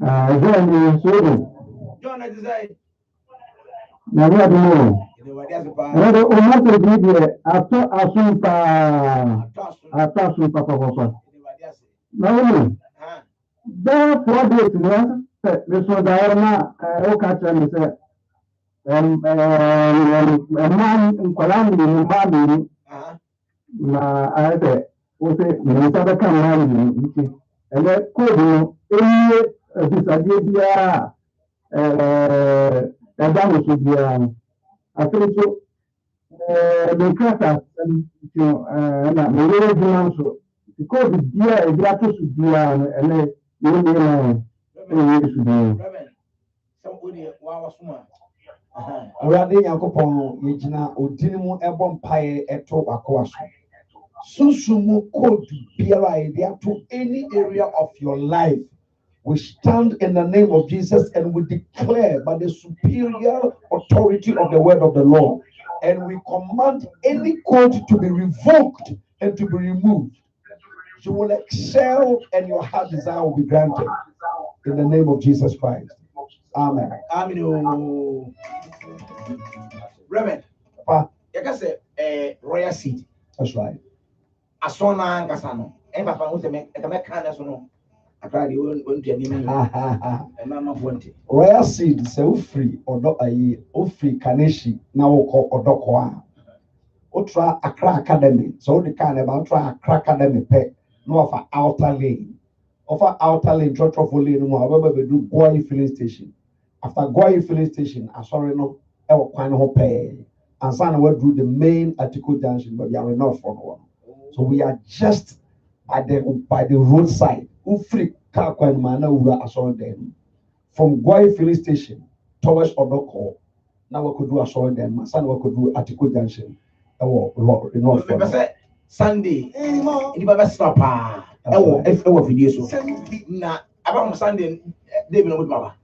John, John, I say. Now, what do you know? ɛnɛ o message yi deɛ atɔ asom paa atɔ asom papapapa na wɔn bɛɛ 4 days no sɛ mesɔdaeɛ na ɔka kyerɛ me sɛ mmaa nkwadaa mmienu mmaa mmienu na ayɛ sɛ wosɛ mmiɛnsa bɛka mmaa mmienu nti ɛnɛ koodu no ewie abisadeɛ biara ɛda no so biara no afei nso meka sa asɛm nti ɛna meyɛ adwuma nso nti koodu biara ebi ato so biara no ɛnɛ yɛmmie na ɛyɛ su biara. Awurade Nyankopɔn yɛgyina odin mu ɛbɔ mpaeɛ ɛto wakoa so. Sunsumu code biara yɛde ato any area of your life. We stand in the name of Jesus and we declare by the superior authority of the word of the Lord. And we command any code to be revoked and to be removed. You will excel and your heart desire will be granted. In the name of Jesus Christ. Amen. Amen. Reverend, you can say royal seed. That's right. Asona Gasano. And Papa was a mechanic. Royal seed so free or not a free kaneshi now or dokwa. Otra Accra Academy. So the kind about Accra Academy pay no of outer lane. Offer outer lane, church of lane, however we do Goy filling station. After Goy filling station, I sorry no ever quite pay. And son went through the main article junction, but we are not for one. So we are just by the roadside. Free car when mana we are sorry them. From Goy filling station towards Odoko. Now we could do a sorry them. My son we could do article junction. Sunday, you never stop. Video so. Now, about Sunday, David with Baba.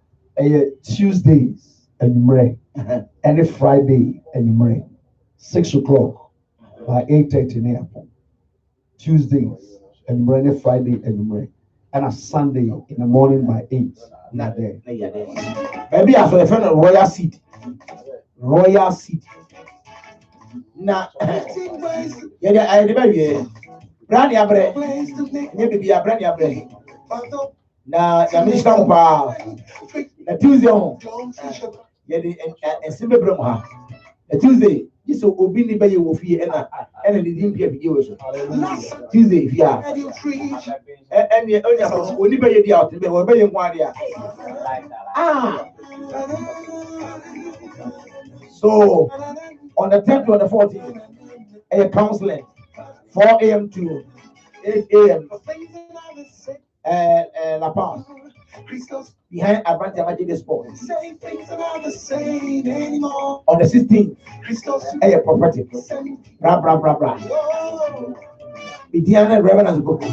Tuesdays and you bring, any Friday and you bring 6 o'clock by 8:30 in the airport. Tuesdays and you bring, any Friday and you bring, and a Sunday in the morning by 8. Not there. Maybe I saw a friend of Royal Seed. Royal Seed. Now, yeah, I remember Brandy Abre, maybe a brandy Abre. Now, the Minister of a Tuesday, and Simba Broma. A Tuesday, this will be by you of here and it didn't be a video. Tuesday, yeah. And the only by the out, they were very one year. So, on the 10th or the 14th, a counseling, 4 a.m. to 8 a.m. La Paz, behind Abante Sport. On the 16th, a Prophetic. Bra bra bra bra. Diana Reverend Opoku.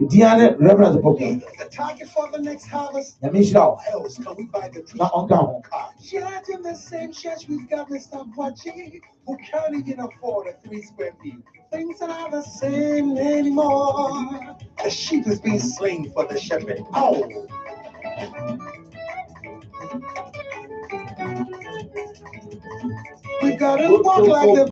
Diana Reverend Opoku. The target for the next harvest. The mission. Else can we buy the Not on count. Yet in the same church we've got Mr. Watching who can't even afford a 3 square feet. Things are not the same anymore. The sheep is being slain for the shepherd. Oh. We gotta walk like the